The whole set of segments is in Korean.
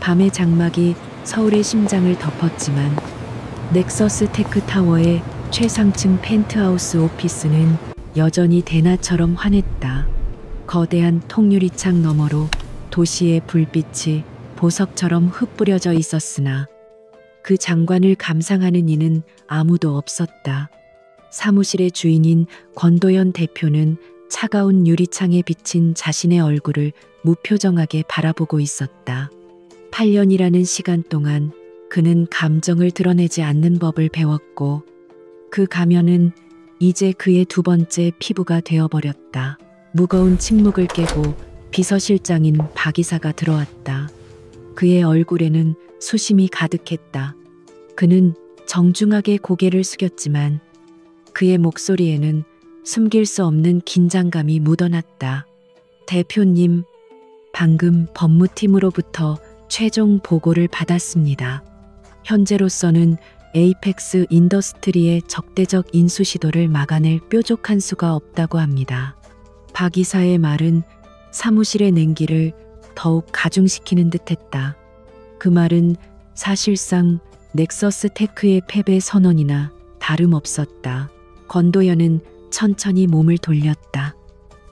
밤의 장막이 서울의 심장을 덮었지만 넥서스 테크타워의 최상층 펜트하우스 오피스는 여전히 대낮처럼 환했다. 거대한 통유리창 너머로 도시의 불빛이 보석처럼 흩뿌려져 있었으나 그 장관을 감상하는 이는 아무도 없었다. 사무실의 주인인 권도현 대표는 차가운 유리창에 비친 자신의 얼굴을 무표정하게 바라보고 있었다. 8년이라는 시간 동안 그는 감정을 드러내지 않는 법을 배웠고 그 가면은 이제 그의 두 번째 피부가 되어버렸다. 무거운 침묵을 깨고 비서실장인 박 이사가 들어왔다. 그의 얼굴에는 수심이 가득했다. 그는 정중하게 고개를 숙였지만 그의 목소리에는 숨길 수 없는 긴장감이 묻어났다. 대표님, 방금 법무팀으로부터 최종 보고를 받았습니다. 현재로서는 에이펙스 인더스트리의 적대적 인수 시도를 막아낼 뾰족한 수가 없다고 합니다. 박 이사의 말은 사무실의 냉기를 더욱 가중시키는 듯했다. 그 말은 사실상 넥서스 테크의 패배 선언이나 다름없었다. 권도현은 천천히 몸을 돌렸다.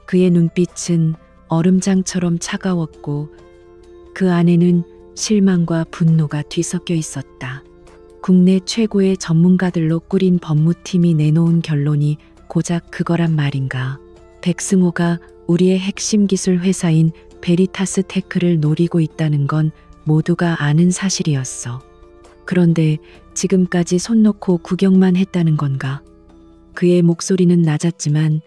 그의 눈빛은 얼음장처럼 차가웠고 그 안에는 실망과 분노가 뒤섞여 있었다. 국내 최고의 전문가들로 꾸린 법무팀이 내놓은 결론이 고작 그거란 말인가. 백승호가 우리의 핵심 기술 회사인 베리타스 테크를 노리고 있다는 건 모두가 아는 사실이었어. 그런데 지금까지 손 놓고 구경만 했다는 건가? 그의 목소리는 낮았지만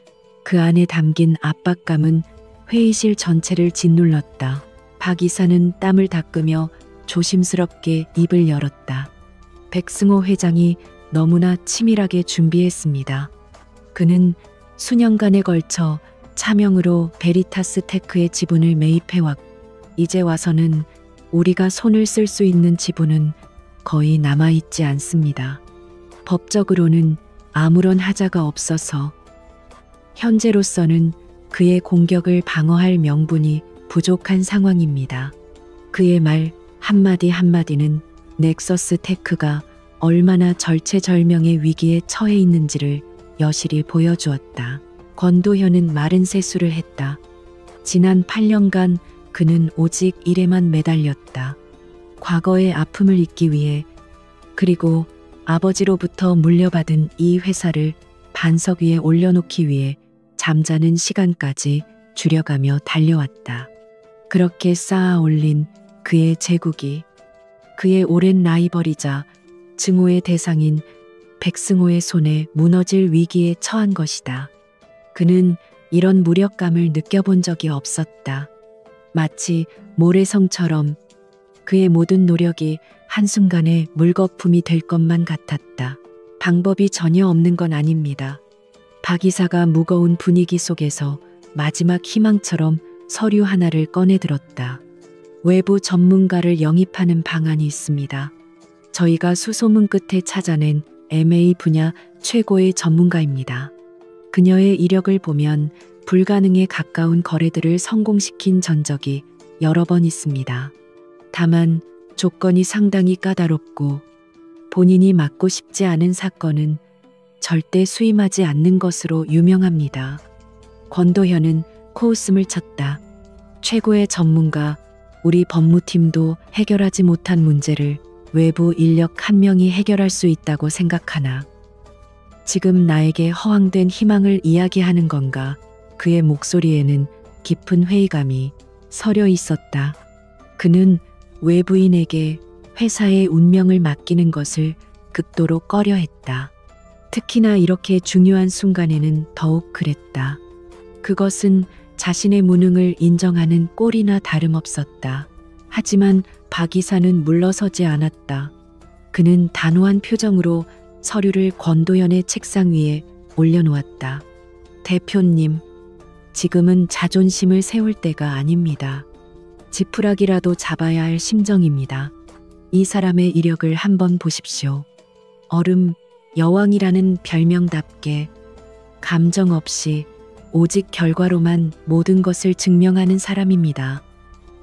그 안에 담긴 압박감은 회의실 전체를 짓눌렀다. 박 이사는 땀을 닦으며 조심스럽게 입을 열었다. 백승호 회장이 너무나 치밀하게 준비했습니다. 그는 수년간에 걸쳐 차명으로 베리타스 테크의 지분을 매입해왔고 이제 와서는 우리가 손을 쓸 수 있는 지분은 거의 남아있지 않습니다. 법적으로는 아무런 하자가 없어서 현재로서는 그의 공격을 방어할 명분이 부족한 상황입니다. 그의 말 한마디 한마디는 넥서스 테크가 얼마나 절체절명의 위기에 처해 있는지를 여실히 보여주었다. 권도현은 마른 세수를 했다. 지난 8년간 그는 오직 일에만 매달렸다. 과거의 아픔을 잊기 위해, 그리고 아버지로부터 물려받은 이 회사를 반석 위에 올려놓기 위해 잠자는 시간까지 줄여가며 달려왔다. 그렇게 쌓아 올린 그의 제국이 그의 오랜 라이벌이자 증오의 대상인 백승호의 손에 무너질 위기에 처한 것이다. 그는 이런 무력감을 느껴본 적이 없었다. 마치 모래성처럼 그의 모든 노력이 한순간에 물거품이 될 것만 같았다. 방법이 전혀 없는 건 아닙니다. 박 이사가 무거운 분위기 속에서 마지막 희망처럼 서류 하나를 꺼내 들었다. 외부 전문가를 영입하는 방안이 있습니다. 저희가 수소문 끝에 찾아낸 M&A 분야 최고의 전문가입니다. 그녀의 이력을 보면 불가능에 가까운 거래들을 성공시킨 전적이 여러 번 있습니다. 다만 조건이 상당히 까다롭고 본인이 맡고 싶지 않은 사건은 절대 수임하지 않는 것으로 유명합니다. 권도현은 코웃음을 쳤다. 최고의 전문가, 우리 법무팀도 해결하지 못한 문제를 외부 인력 한 명이 해결할 수 있다고 생각하나? 지금 나에게 허황된 희망을 이야기하는 건가? 그의 목소리에는 깊은 회의감이 서려 있었다. 그는 외부인에게 회사의 운명을 맡기는 것을 극도로 꺼려했다. 특히나 이렇게 중요한 순간에는 더욱 그랬다. 그것은 자신의 무능을 인정하는 꼴이나 다름없었다. 하지만 박 이사는 물러서지 않았다. 그는 단호한 표정으로 서류를 권도현의 책상 위에 올려놓았다. 대표님, 지금은 자존심을 세울 때가 아닙니다. 지푸라기라도 잡아야 할 심정입니다. 이 사람의 이력을 한번 보십시오. 얼음 여왕이라는 별명답게 감정 없이 오직 결과로만 모든 것을 증명하는 사람입니다.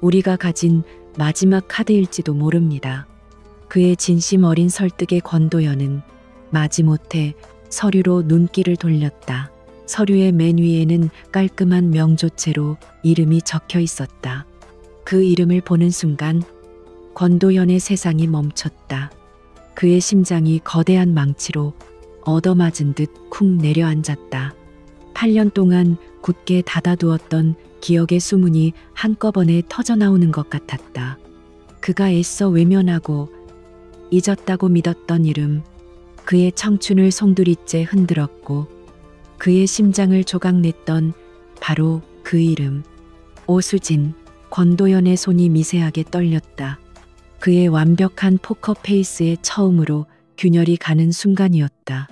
우리가 가진 마지막 카드일지도 모릅니다. 그의 진심 어린 설득에 권도연은 마지못해 서류로 눈길을 돌렸다. 서류의 맨 위에는 깔끔한 명조체로 이름이 적혀 있었다. 그 이름을 보는 순간 권도연의 세상이 멈췄다. 그의 심장이 거대한 망치로 얻어맞은 듯 쿵 내려앉았다. 8년 동안 굳게 닫아두었던 기억의 수문이 한꺼번에 터져나오는 것 같았다. 그가 애써 외면하고 잊었다고 믿었던 이름, 그의 청춘을 송두리째 흔들었고 그의 심장을 조각냈던 바로 그 이름, 오수진. 권도연의 손이 미세하게 떨렸다. 그의 완벽한 포커 페이스에 처음으로 균열이 가는 순간이었다.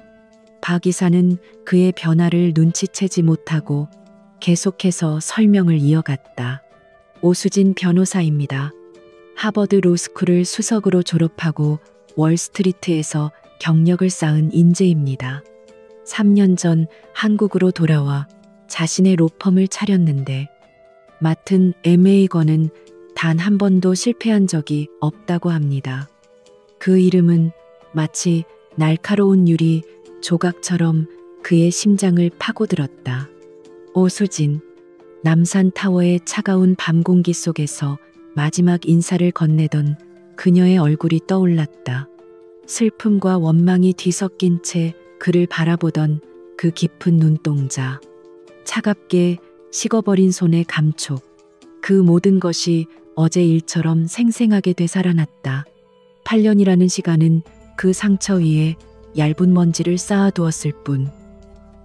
박 이사는 그의 변화를 눈치채지 못하고 계속해서 설명을 이어갔다. 오수진 변호사입니다. 하버드 로스쿨을 수석으로 졸업하고 월스트리트에서 경력을 쌓은 인재입니다. 3년 전 한국으로 돌아와 자신의 로펌을 차렸는데 맡은 MA건은 단 한 번도 실패한 적이 없다고 합니다. 그 이름은 마치 날카로운 유리 조각처럼 그의 심장을 파고들었다. 오수진. 남산타워의 차가운 밤 공기 속에서 마지막 인사를 건네던 그녀의 얼굴이 떠올랐다. 슬픔과 원망이 뒤섞인 채 그를 바라보던 그 깊은 눈동자. 차갑게 식어버린 손의 감촉. 그 모든 것이 어제 일처럼 생생하게 되살아났다. 8년이라는 시간은 그 상처 위에 얇은 먼지를 쌓아두었을 뿐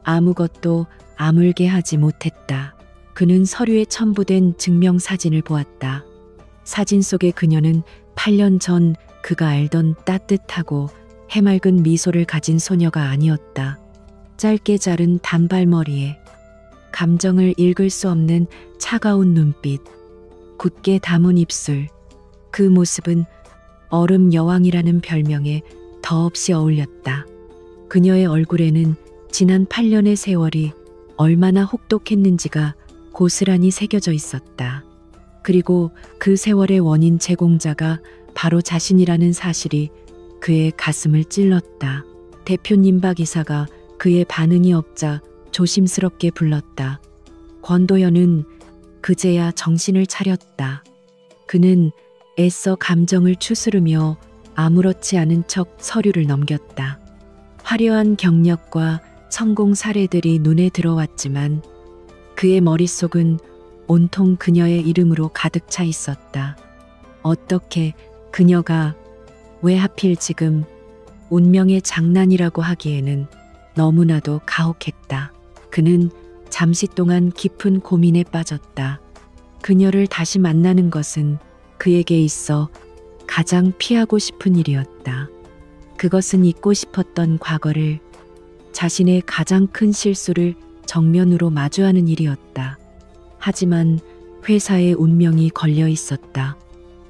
아무것도 아물게 하지 못했다. 그는 서류에 첨부된 증명사진을 보았다. 사진 속의 그녀는 8년 전 그가 알던 따뜻하고 해맑은 미소를 가진 소녀가 아니었다. 짧게 자른 단발머리에 감정을 읽을 수 없는 차가운 눈빛, 굳게 담은 입술. 그 모습은 얼음 여왕이라는 별명에 더없이 어울렸다. 그녀의 얼굴에는 지난 8년의 세월이 얼마나 혹독했는지가 고스란히 새겨져 있었다. 그리고 그 세월의 원인 제공자가 바로 자신이라는 사실이 그의 가슴을 찔렀다. 대표님 박 이사가 그의 반응이 없자 조심스럽게 불렀다. 권도연은 그제야 정신을 차렸다. 그는 애써 감정을 추스르며 아무렇지 않은 척 서류를 넘겼다. 화려한 경력과 성공 사례들이 눈에 들어왔지만 그의 머릿속은 온통 그녀의 이름으로 가득 차 있었다. 어떻게 그녀가 왜 하필 지금 운명의 장난이라고 하기에는 너무나도 가혹했다. 그는 잠시 동안 깊은 고민에 빠졌다. 그녀를 다시 만나는 것은 그에게 있어 가장 피하고 싶은 일이었다. 그것은 잊고 싶었던 과거를, 자신의 가장 큰 실수를 정면으로 마주하는 일이었다. 하지만 회사의 운명이 걸려 있었다.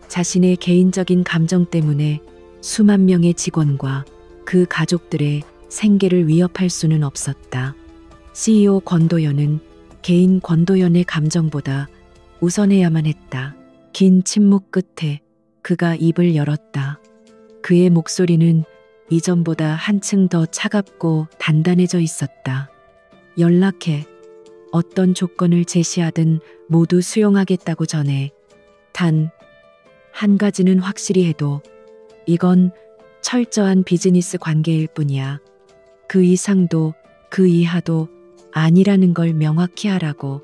자신의 개인적인 감정 때문에 수만 명의 직원과 그 가족들의 생계를 위협할 수는 없었다. CEO 권도연은 개인 권도연의 감정보다 우선해야만 했다. 긴 침묵 끝에 그가 입을 열었다. 그의 목소리는 이전보다 한층 더 차갑고 단단해져 있었다. 연락해. 어떤 조건을 제시하든 모두 수용하겠다고 전해. 단, 한 가지는 확실히 해도 이건 철저한 비즈니스 관계일 뿐이야. 그 이상도 그 이하도 아니라는 걸 명확히 하라고.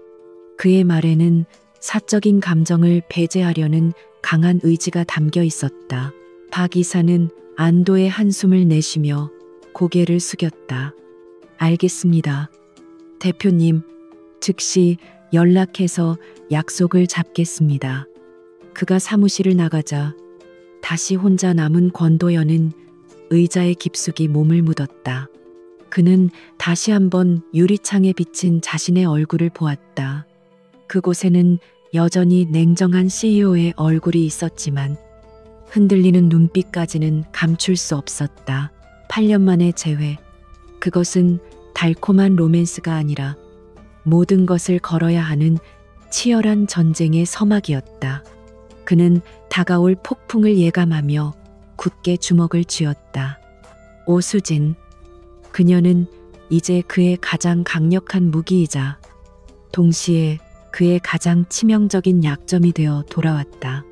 그의 말에는 사적인 감정을 배제하려는 강한 의지가 담겨 있었다. 박 이사는 안도의 한숨을 내쉬며 고개를 숙였다. 알겠습니다. 대표님, 즉시 연락해서 약속을 잡겠습니다. 그가 사무실을 나가자 다시 혼자 남은 권도연은 의자에 깊숙이 몸을 묻었다. 그는 다시 한번 유리창에 비친 자신의 얼굴을 보았다. 그곳에는 여전히 냉정한 CEO의 얼굴이 있었지만 흔들리는 눈빛까지는 감출 수 없었다. 8년 만의 재회. 그것은 달콤한 로맨스가 아니라 모든 것을 걸어야 하는 치열한 전쟁의 서막이었다. 그는 다가올 폭풍을 예감하며 굳게 주먹을 쥐었다. 오수진. 그녀는 이제 그의 가장 강력한 무기이자 동시에 그의 가장 치명적인 약점이 되어 돌아왔다.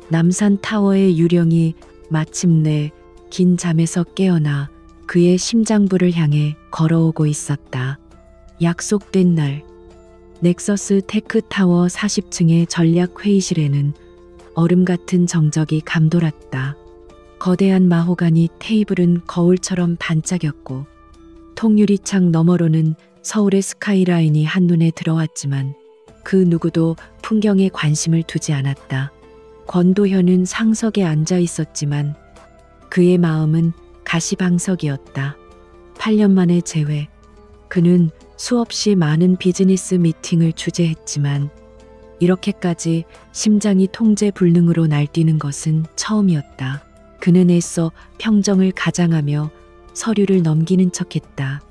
남산 타워의 유령이 마침내 긴 잠에서 깨어나 그의 심장부를 향해 걸어오고 있었다. 약속된 날, 넥서스 테크타워 40층의 전략 회의실에는 얼음 같은 정적이 감돌았다. 거대한 마호가니 테이블은 거울처럼 반짝였고 통유리창 너머로는 서울의 스카이라인이 한눈에 들어왔지만 그 누구도 풍경에 관심을 두지 않았다. 권도현은 상석에 앉아 있었지만 그의 마음은 가시방석이었다. 8년 만에 재회. 그는 수없이 많은 비즈니스 미팅을 주재했지만 이렇게까지 심장이 통제 불능으로 날뛰는 것은 처음이었다. 그는 애써 평정을 가장하며 서류를 넘기는 척했다.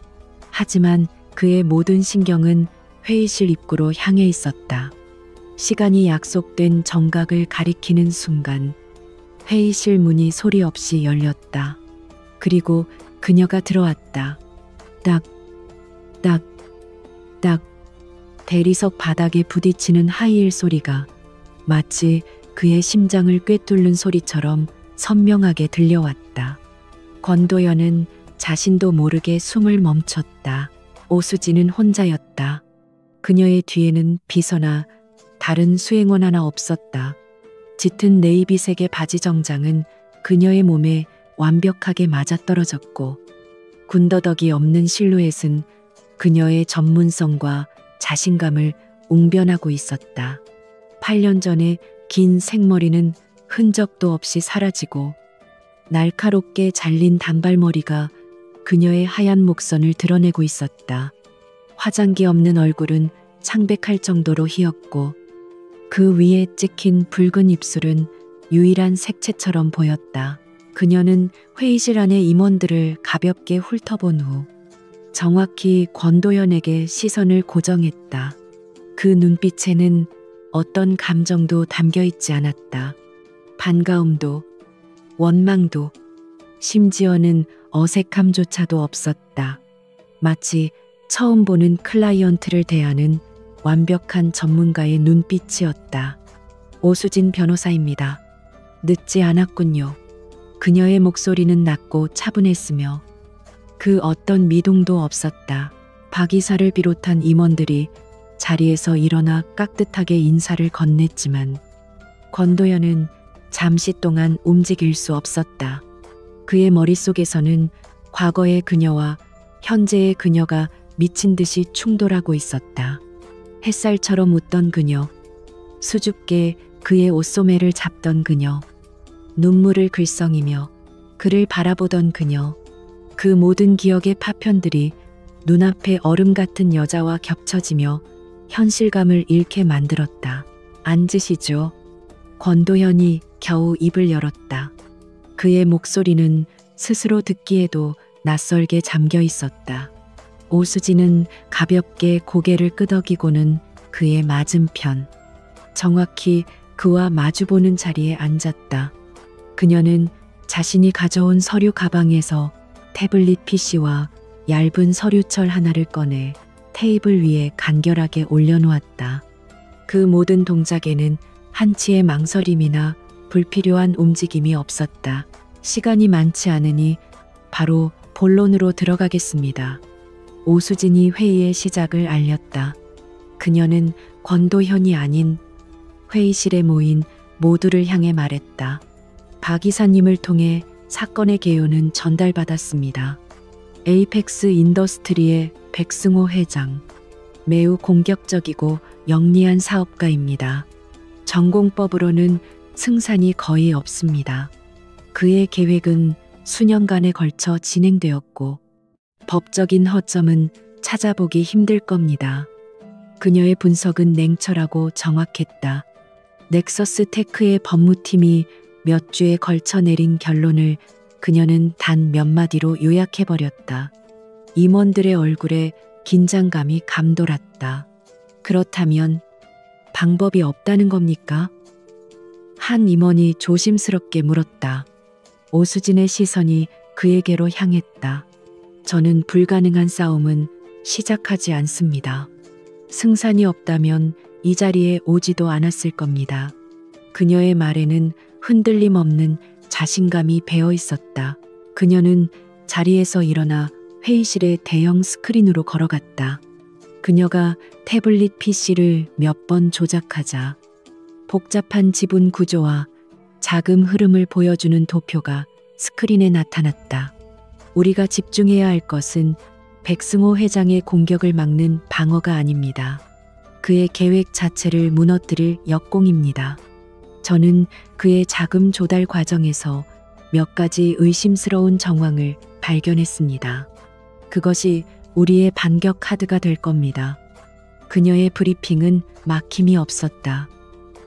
하지만 그의 모든 신경은 회의실 입구로 향해 있었다. 시간이 약속된 정각을 가리키는 순간 회의실 문이 소리 없이 열렸다. 그리고 그녀가 들어왔다. 딱, 딱, 딱. 대리석 바닥에 부딪히는 하이힐 소리가 마치 그의 심장을 꿰뚫는 소리처럼 선명하게 들려왔다. 권도연은 자신도 모르게 숨을 멈췄다. 오수진은 혼자였다. 그녀의 뒤에는 비서나 다른 수행원 하나 없었다. 짙은 네이비색의 바지 정장은 그녀의 몸에 완벽하게 맞아떨어졌고 군더더기 없는 실루엣은 그녀의 전문성과 자신감을 웅변하고 있었다. 8년 전에 긴 생머리는 흔적도 없이 사라지고 날카롭게 잘린 단발머리가 그녀의 하얀 목선을 드러내고 있었다. 화장기 없는 얼굴은 창백할 정도로 희었고 그 위에 찍힌 붉은 입술은 유일한 색채처럼 보였다. 그녀는 회의실 안의 임원들을 가볍게 훑어본 후 정확히 권도연에게 시선을 고정했다. 그 눈빛에는 어떤 감정도 담겨 있지 않았다. 반가움도, 원망도, 심지어는 어색함조차도 없었다. 마치 처음 보는 클라이언트를 대하는 완벽한 전문가의 눈빛이었다. 오수진 변호사입니다. 늦지 않았군요. 그녀의 목소리는 낮고 차분했으며 그 어떤 미동도 없었다. 박 이사를 비롯한 임원들이 자리에서 일어나 깍듯하게 인사를 건넸지만 권도연은 잠시 동안 움직일 수 없었다. 그의 머릿속에서는 과거의 그녀와 현재의 그녀가 미친 듯이 충돌하고 있었다. 햇살처럼 웃던 그녀, 수줍게 그의 옷소매를 잡던 그녀, 눈물을 글썽이며 그를 바라보던 그녀, 그 모든 기억의 파편들이 눈앞에 얼음 같은 여자와 겹쳐지며 현실감을 잃게 만들었다. 앉으시죠. 권도현이 겨우 입을 열었다. 그의 목소리는 스스로 듣기에도 낯설게 잠겨 있었다. 오수진은 가볍게 고개를 끄덕이고는 그의 맞은편, 정확히 그와 마주보는 자리에 앉았다. 그녀는 자신이 가져온 서류 가방에서 태블릿 PC와 얇은 서류철 하나를 꺼내 테이블 위에 간결하게 올려놓았다. 그 모든 동작에는 한치의 망설임이나 불필요한 움직임이 없었다. 시간이 많지 않으니 바로 본론으로 들어가겠습니다. 오수진이 회의의 시작을 알렸다. 그녀는 권도현이 아닌 회의실에 모인 모두를 향해 말했다. 박 이사님을 통해 사건의 개요는 전달받았습니다. 에이펙스 인더스트리의 백승호 회장. 매우 공격적이고 영리한 사업가입니다. 전공법으로는 승산이 거의 없습니다. 그의 계획은 수년간에 걸쳐 진행되었고 법적인 허점은 찾아보기 힘들 겁니다. 그녀의 분석은 냉철하고 정확했다. 넥서스 테크의 법무팀이 몇 주에 걸쳐 내린 결론을 그녀는 단 몇 마디로 요약해버렸다. 임원들의 얼굴에 긴장감이 감돌았다. 그렇다면 방법이 없다는 겁니까? 한 임원이 조심스럽게 물었다. 오수진의 시선이 그에게로 향했다. 저는 불가능한 싸움은 시작하지 않습니다. 승산이 없다면 이 자리에 오지도 않았을 겁니다. 그녀의 말에는 흔들림 없는 자신감이 배어 있었다. 그녀는 자리에서 일어나 회의실의 대형 스크린으로 걸어갔다. 그녀가 태블릿 PC를 몇 번 조작하자 복잡한 지분 구조와 자금 흐름을 보여주는 도표가 스크린에 나타났다. 우리가 집중해야 할 것은 백승호 회장의 공격을 막는 방어가 아닙니다. 그의 계획 자체를 무너뜨릴 역공입니다. 저는 그의 자금 조달 과정에서 몇 가지 의심스러운 정황을 발견했습니다. 그것이 우리의 반격 카드가 될 겁니다. 그녀의 브리핑은 막힘이 없었다.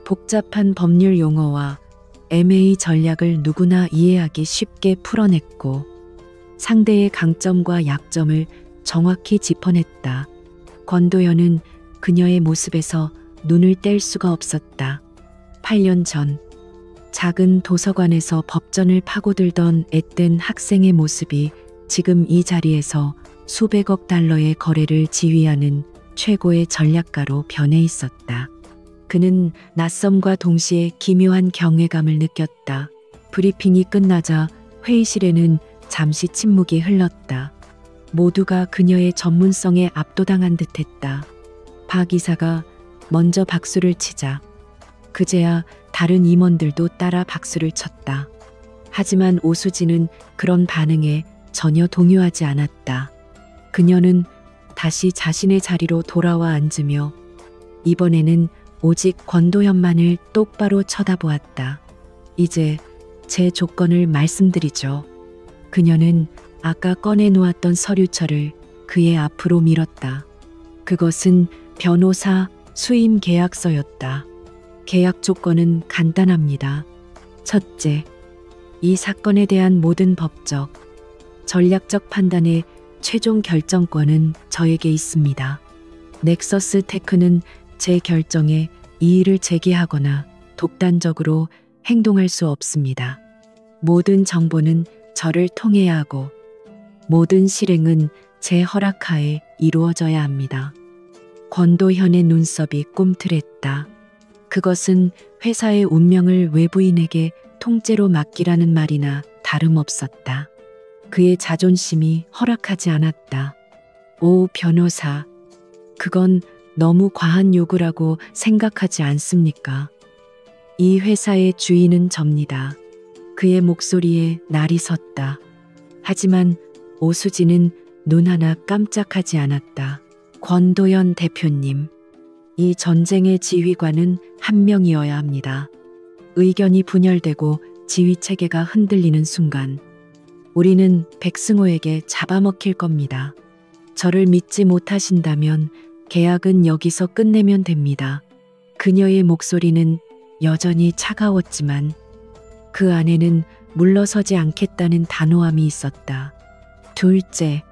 복잡한 법률 용어와 M&A 전략을 누구나 이해하기 쉽게 풀어냈고 상대의 강점과 약점을 정확히 짚어냈다. 권도연은 그녀의 모습에서 눈을 뗄 수가 없었다. 8년 전 작은 도서관에서 법전을 파고들던 앳된 학생의 모습이 지금 이 자리에서 수백억 달러의 거래를 지휘하는 최고의 전략가로 변해 있었다. 그는 낯섦과 동시에 기묘한 경외감을 느꼈다. 브리핑이 끝나자 회의실에는 잠시 침묵이 흘렀다. 모두가 그녀의 전문성에 압도당한 듯했다. 박 이사가 먼저 박수를 치자 그제야 다른 임원들도 따라 박수를 쳤다. 하지만 오수진은 그런 반응에 전혀 동요하지 않았다. 그녀는 다시 자신의 자리로 돌아와 앉으며 이번에는 오직 권도현만을 똑바로 쳐다보았다. 이제 제 조건을 말씀드리죠. 그녀는 아까 꺼내놓았던 서류철을 그의 앞으로 밀었다. 그것은 변호사 수임 계약서였다. 계약 조건은 간단합니다. 첫째, 이 사건에 대한 모든 법적, 전략적 판단의 최종 결정권은 저에게 있습니다. 넥서스 테크는 제 결정에 이의를 제기하거나 독단적으로 행동할 수 없습니다. 모든 정보는 저를 통해야 하고 모든 실행은 제 허락하에 이루어져야 합니다. 권도현의 눈썹이 꿈틀했다. 그것은 회사의 운명을 외부인에게 통째로 맡기라는 말이나 다름없었다. 그의 자존심이 허락하지 않았다. 오 변호사, 그건 너무 과한 요구라고 생각하지 않습니까? 이 회사의 주인은 접니다. 그의 목소리에 날이 섰다. 하지만 오수진은 눈 하나 깜짝하지 않았다. 권도연 대표님, 이 전쟁의 지휘관은 한 명이어야 합니다. 의견이 분열되고 지휘 체계가 흔들리는 순간 우리는 백승호에게 잡아먹힐 겁니다. 저를 믿지 못하신다면 계약은 여기서 끝내면 됩니다. 그녀의 목소리는 여전히 차가웠지만 그 안에는 물러서지 않겠다는 단호함이 있었다. 둘째,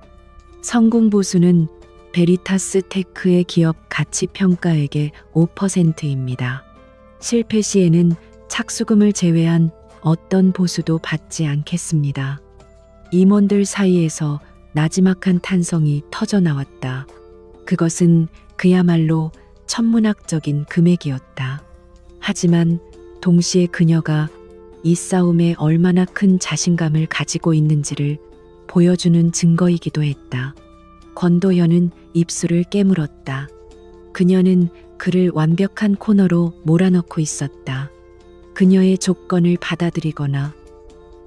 성공 보수는 베리타스 테크의 기업 가치 평가액의 5%입니다. 실패 시에는 착수금을 제외한 어떤 보수도 받지 않겠습니다. 임원들 사이에서 나지막한 탄성이 터져 나왔다. 그것은 그야말로 천문학적인 금액이었다. 하지만 동시에 그녀가 이 싸움에 얼마나 큰 자신감을 가지고 있는지를 보여주는 증거이기도 했다. 권도현은 입술을 깨물었다. 그녀는 그를 완벽한 코너로 몰아넣고 있었다. 그녀의 조건을 받아들이거나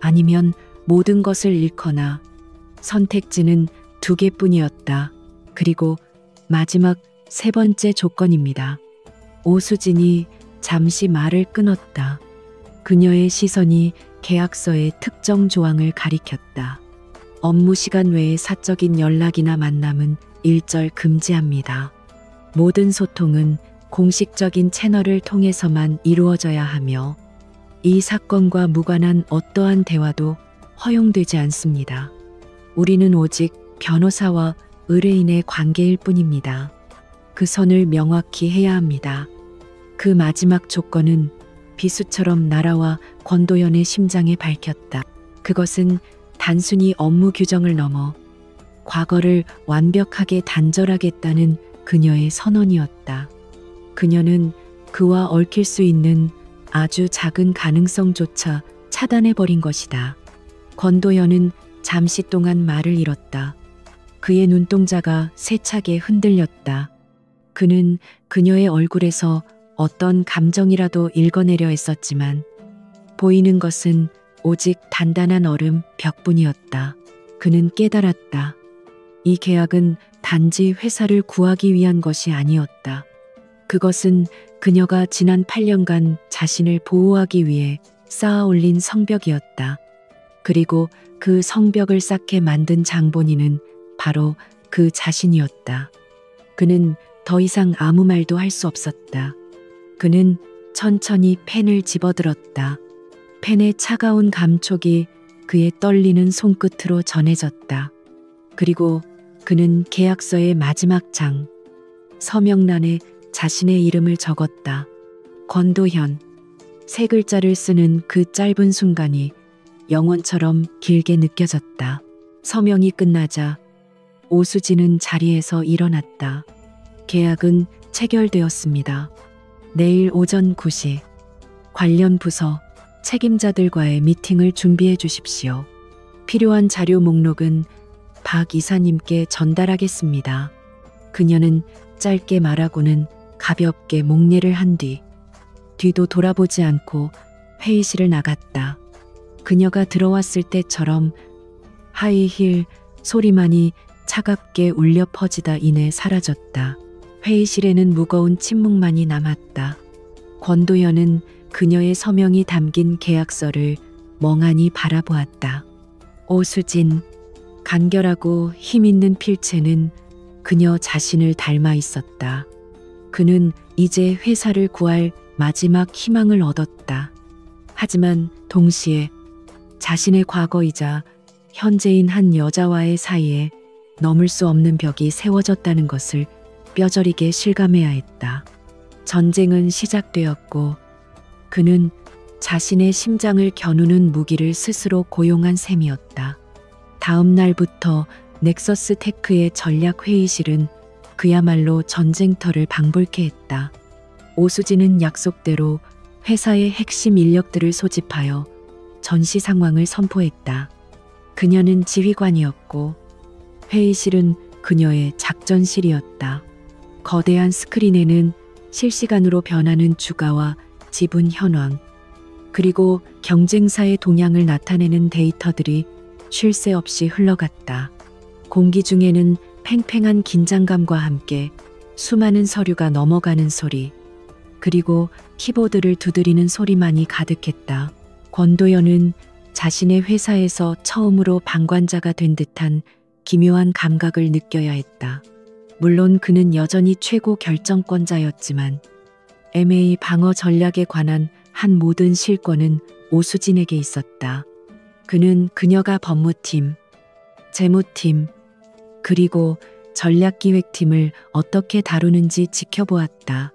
아니면 모든 것을 잃거나 선택지는 두 개뿐이었다. 그리고 마지막 세 번째 조건입니다. 오수진이 잠시 말을 끊었다. 그녀의 시선이 계약서의 특정 조항을 가리켰다. 업무 시간 외의 사적인 연락이나 만남은 일절 금지합니다. 모든 소통은 공식적인 채널을 통해서만 이루어져야 하며 이 사건과 무관한 어떠한 대화도 허용되지 않습니다. 우리는 오직 변호사와 의뢰인의 관계일 뿐입니다. 그 선을 명확히 해야 합니다. 그 마지막 조건은 비수처럼 날아와 권도연의 심장에 밝혔다. 그것은 단순히 업무 규정을 넘어 과거를 완벽하게 단절하겠다는 그녀의 선언이었다. 그녀는 그와 얽힐 수 있는 아주 작은 가능성조차 차단해버린 것이다. 권도연은 잠시 동안 말을 잃었다. 그의 눈동자가 세차게 흔들렸다. 그는 그녀의 얼굴에서 어떤 감정이라도 읽어내려 했었지만 보이는 것은 오직 단단한 얼음 벽뿐이었다. 그는 깨달았다. 이 계약은 단지 회사를 구하기 위한 것이 아니었다. 그것은 그녀가 지난 8년간 자신을 보호하기 위해 쌓아 올린 성벽이었다. 그리고 그 성벽을 쌓게 만든 장본인은 바로 그 자신이었다. 그는 더 이상 아무 말도 할 수 없었다. 그는 천천히 펜을 집어들었다. 펜의 차가운 감촉이 그의 떨리는 손끝으로 전해졌다. 그리고 그는 계약서의 마지막 장, 서명란에 자신의 이름을 적었다. 권도현. 세 글자를 쓰는 그 짧은 순간이 영원처럼 길게 느껴졌다. 서명이 끝나자 오수진은 자리에서 일어났다. 계약은 체결되었습니다. 내일 오전 9시 관련 부서 책임자들과의 미팅을 준비해 주십시오. 필요한 자료 목록은 박 이사님께 전달하겠습니다. 그녀는 짧게 말하고는 가볍게 목례를 한 뒤도 돌아보지 않고 회의실을 나갔다. 그녀가 들어왔을 때처럼 하이힐 소리만이 차갑게 울려 퍼지다 이내 사라졌다. 회의실에는 무거운 침묵만이 남았다. 권도현은 그녀의 서명이 담긴 계약서를 멍하니 바라보았다. 오수진, 간결하고 힘있는 필체는 그녀 자신을 닮아 있었다. 그는 이제 회사를 구할 마지막 희망을 얻었다. 하지만 동시에 자신의 과거이자 현재인 한 여자와의 사이에 넘을 수 없는 벽이 세워졌다는 것을 뼈저리게 실감해야 했다. 전쟁은 시작되었고 그는 자신의 심장을 겨누는 무기를 스스로 고용한 셈이었다. 다음 날부터 넥서스 테크의 전략 회의실은 그야말로 전쟁터를 방불케 했다. 오수진은 약속대로 회사의 핵심 인력들을 소집하여 전시 상황을 선포했다. 그녀는 지휘관이었고 회의실은 그녀의 작전실이었다. 거대한 스크린에는 실시간으로 변하는 주가와 지분 현황, 그리고 경쟁사의 동향을 나타내는 데이터들이 쉴 새 없이 흘러갔다. 공기 중에는 팽팽한 긴장감과 함께 수많은 서류가 넘어가는 소리, 그리고 키보드를 두드리는 소리만이 가득했다. 권도연은 자신의 회사에서 처음으로 방관자가 된 듯한 기묘한 감각을 느껴야 했다. 물론 그는 여전히 최고 결정권자였지만 MA 방어 전략에 관한 한 모든 실권은 오수진에게 있었다. 그는 그녀가 법무팀, 재무팀, 그리고 전략기획팀을 어떻게 다루는지 지켜보았다.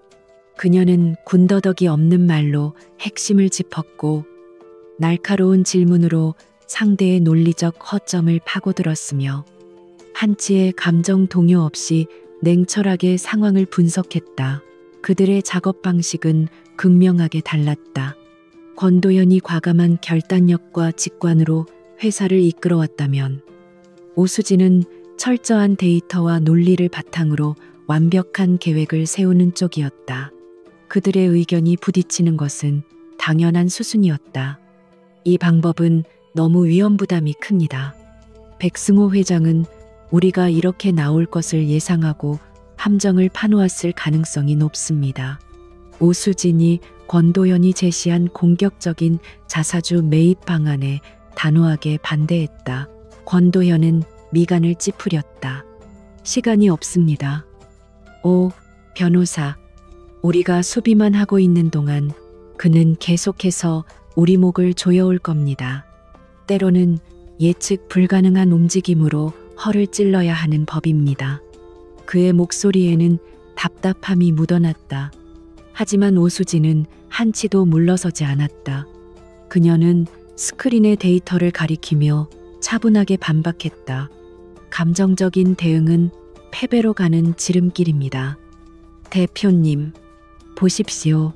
그녀는 군더더기 없는 말로 핵심을 짚었고 날카로운 질문으로 상대의 논리적 허점을 파고들었으며 한치의 감정 동요 없이 냉철하게 상황을 분석했다. 그들의 작업 방식은 극명하게 달랐다. 권도현이 과감한 결단력과 직관으로 회사를 이끌어왔다면 오수진은 철저한 데이터와 논리를 바탕으로 완벽한 계획을 세우는 쪽이었다. 그들의 의견이 부딪히는 것은 당연한 수순이었다. 이 방법은 너무 위험 부담이 큽니다. 백승호 회장은 우리가 이렇게 나올 것을 예상하고 함정을 파놓았을 가능성이 높습니다. 오수진이 권도현이 제시한 공격적인 자사주 매입 방안에 단호하게 반대했다. 권도현은 미간을 찌푸렸다. 시간이 없습니다. 오, 변호사. 우리가 수비만 하고 있는 동안 그는 계속해서 우리 목을 조여올 겁니다. 때로는 예측 불가능한 움직임으로 허를 찔러야 하는 법입니다. 그의 목소리에는 답답함이 묻어났다. 하지만 오수진은 한치도 물러서지 않았다. 그녀는 스크린의 데이터를 가리키며 차분하게 반박했다. 감정적인 대응은 패배로 가는 지름길입니다. 대표님, 보십시오.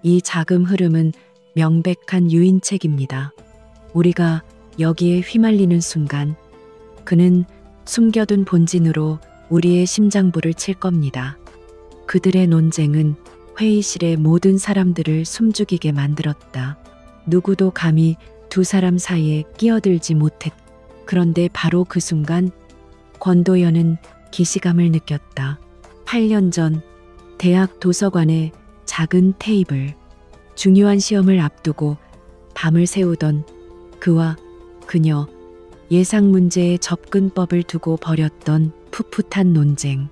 이 자금 흐름은 명백한 유인책입니다. 우리가 여기에 휘말리는 순간 그는 숨겨둔 본진으로 우리의 심장부를 칠 겁니다. 그들의 논쟁은 회의실의 모든 사람들을 숨죽이게 만들었다. 누구도 감히 두 사람 사이에 끼어들지 못했다. 그런데 바로 그 순간 권도연은 기시감을 느꼈다. 8년 전 대학 도서관의 작은 테이블, 중요한 시험을 앞두고 밤을 새우던 그와 그녀, 예상 문제의 접근법을 두고 벌였던 풋풋한 논쟁.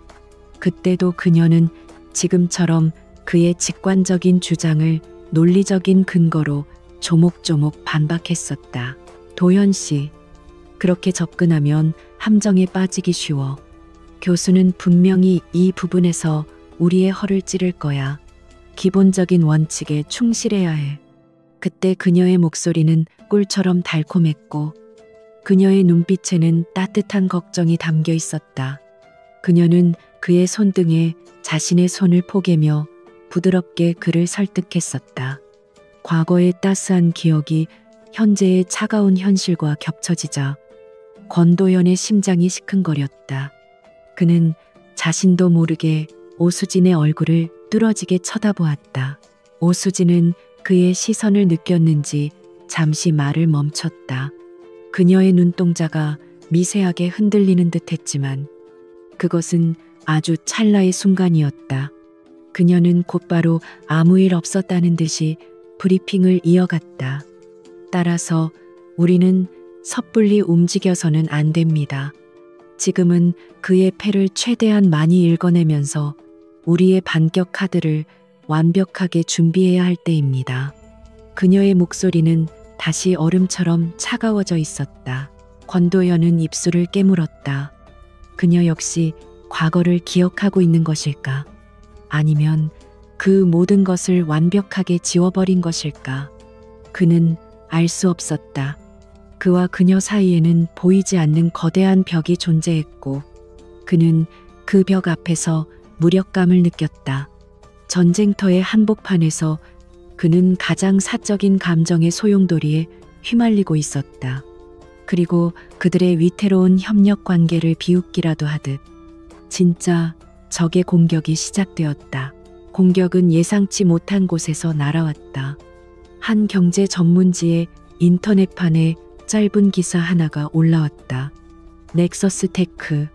그때도 그녀는 지금처럼 그의 직관적인 주장을 논리적인 근거로 조목조목 반박했었다. 도현 씨, 그렇게 접근하면 함정에 빠지기 쉬워. 교수는 분명히 이 부분에서 우리의 허를 찌를 거야. 기본적인 원칙에 충실해야 해. 그때 그녀의 목소리는 꿀처럼 달콤했고 그녀의 눈빛에는 따뜻한 걱정이 담겨 있었다. 그녀는 그의 손등에 자신의 손을 포개며 부드럽게 그를 설득했었다. 과거의 따스한 기억이 현재의 차가운 현실과 겹쳐지자 권도연의 심장이 시큰거렸다. 그는 자신도 모르게 오수진의 얼굴을 뚫어지게 쳐다보았다. 오수진은 그의 시선을 느꼈는지 잠시 말을 멈췄다. 그녀의 눈동자가 미세하게 흔들리는 듯했지만 그것은 아주 찰나의 순간이었다. 그녀는 곧바로 아무 일 없었다는 듯이 브리핑을 이어갔다. 따라서 우리는 섣불리 움직여서는 안 됩니다. 지금은 그의 패를 최대한 많이 읽어내면서 우리의 반격 카드를 완벽하게 준비해야 할 때입니다. 그녀의 목소리는 다시 얼음처럼 차가워져 있었다. 권도연은 입술을 깨물었다. 그녀 역시 과거를 기억하고 있는 것일까? 아니면 그 모든 것을 완벽하게 지워버린 것일까? 그는 알 수 없었다. 그와 그녀 사이에는 보이지 않는 거대한 벽이 존재했고 그는 그 벽 앞에서 무력감을 느꼈다. 전쟁터의 한복판에서 그는 가장 사적인 감정의 소용돌이에 휘말리고 있었다. 그리고 그들의 위태로운 협력 관계를 비웃기라도 하듯 진짜 적의 공격이 시작되었다. 공격은 예상치 못한 곳에서 날아왔다. 한 경제 전문지의 인터넷판에 짧은 기사 하나가 올라왔다. 넥서스 테크,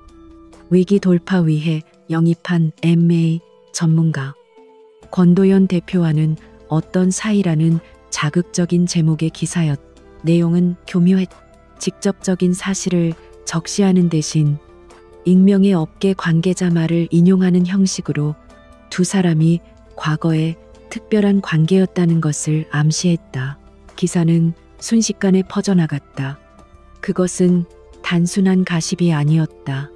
위기 돌파 위해 영입한 M&A 전문가. 권도연 대표와는 어떤 사이라는 자극적인 제목의 기사였. 내용은 교묘했. 직접적인 사실을 적시하는 대신 익명의 업계 관계자 말을 인용하는 형식으로 두 사람이 과거에 특별한 관계였다는 것을 암시했다. 기사는 순식간에 퍼져나갔다. 그것은 단순한 가십이 아니었다.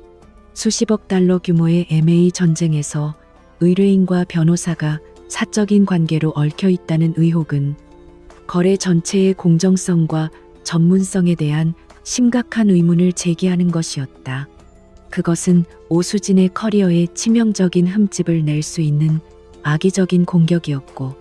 수십억 달러 규모의 M&A 전쟁에서 의뢰인과 변호사가 사적인 관계로 얽혀 있다는 의혹은 거래 전체의 공정성과 전문성에 대한 심각한 의문을 제기하는 것이었다. 그것은 오수진의 커리어에 치명적인 흠집을 낼 수 있는 악의적인 공격이었고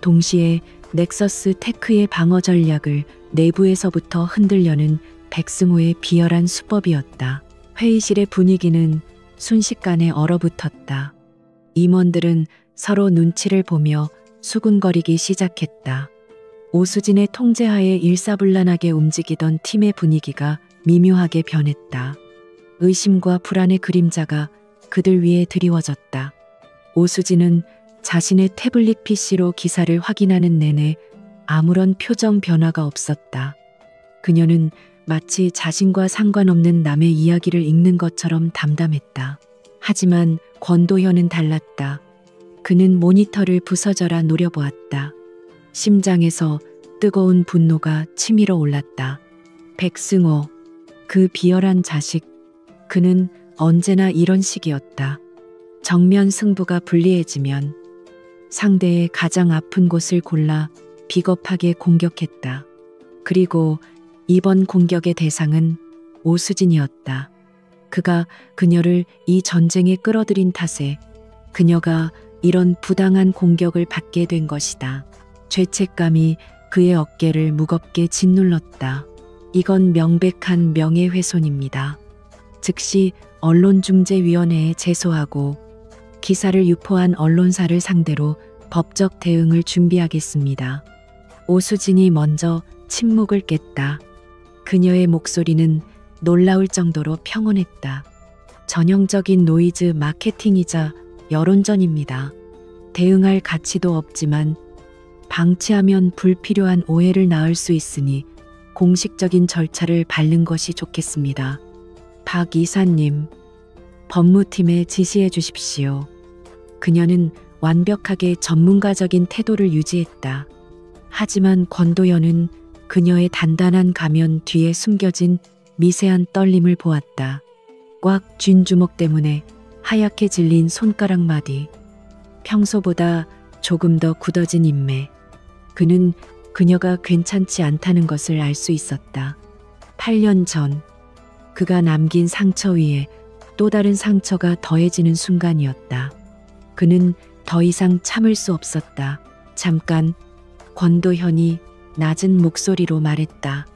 동시에 넥서스 테크의 방어 전략을 내부에서부터 흔들려는 백승호의 비열한 수법이었다. 회의실의 분위기는 순식간에 얼어붙었다. 임원들은 서로 눈치를 보며 수군거리기 시작했다. 오수진의 통제하에 일사불란하게 움직이던 팀의 분위기가 미묘하게 변했다. 의심과 불안의 그림자가 그들 위에 드리워졌다. 오수진은 자신의 태블릿 PC로 기사를 확인하는 내내 아무런 표정 변화가 없었다. 그녀는 마치 자신과 상관없는 남의 이야기를 읽는 것처럼 담담했다. 하지만 권도현은 달랐다. 그는 모니터를 부서져라 노려보았다. 심장에서 뜨거운 분노가 치밀어 올랐다. 백승호, 그 비열한 자식. 그는 언제나 이런 식이었다. 정면 승부가 불리해지면 상대의 가장 아픈 곳을 골라 비겁하게 공격했다. 그리고 이번 공격의 대상은 오수진이었다. 그가 그녀를 이 전쟁에 끌어들인 탓에 그녀가 이런 부당한 공격을 받게 된 것이다. 죄책감이 그의 어깨를 무겁게 짓눌렀다. 이건 명백한 명예훼손입니다. 즉시 언론중재위원회에 제소하고 기사를 유포한 언론사를 상대로 법적 대응을 준비하겠습니다. 오수진이 먼저 침묵을 깼다. 그녀의 목소리는 놀라울 정도로 평온했다. 전형적인 노이즈 마케팅이자 여론전입니다. 대응할 가치도 없지만 방치하면 불필요한 오해를 낳을 수 있으니 공식적인 절차를 밟는 것이 좋겠습니다. 박 이사님, 법무팀에 지시해 주십시오. 그녀는 완벽하게 전문가적인 태도를 유지했다. 하지만 권도연은 그녀의 단단한 가면 뒤에 숨겨진 미세한 떨림을 보았다. 꽉 쥔 주먹 때문에 하얗게 질린 손가락 마디, 평소보다 조금 더 굳어진 인매. 그는 그녀가 괜찮지 않다는 것을 알 수 있었다. 8년 전 그가 남긴 상처 위에 또 다른 상처가 더해지는 순간이었다. 그는 더 이상 참을 수 없었다. 잠깐, 권도현이 낮은 목소리로 말했다.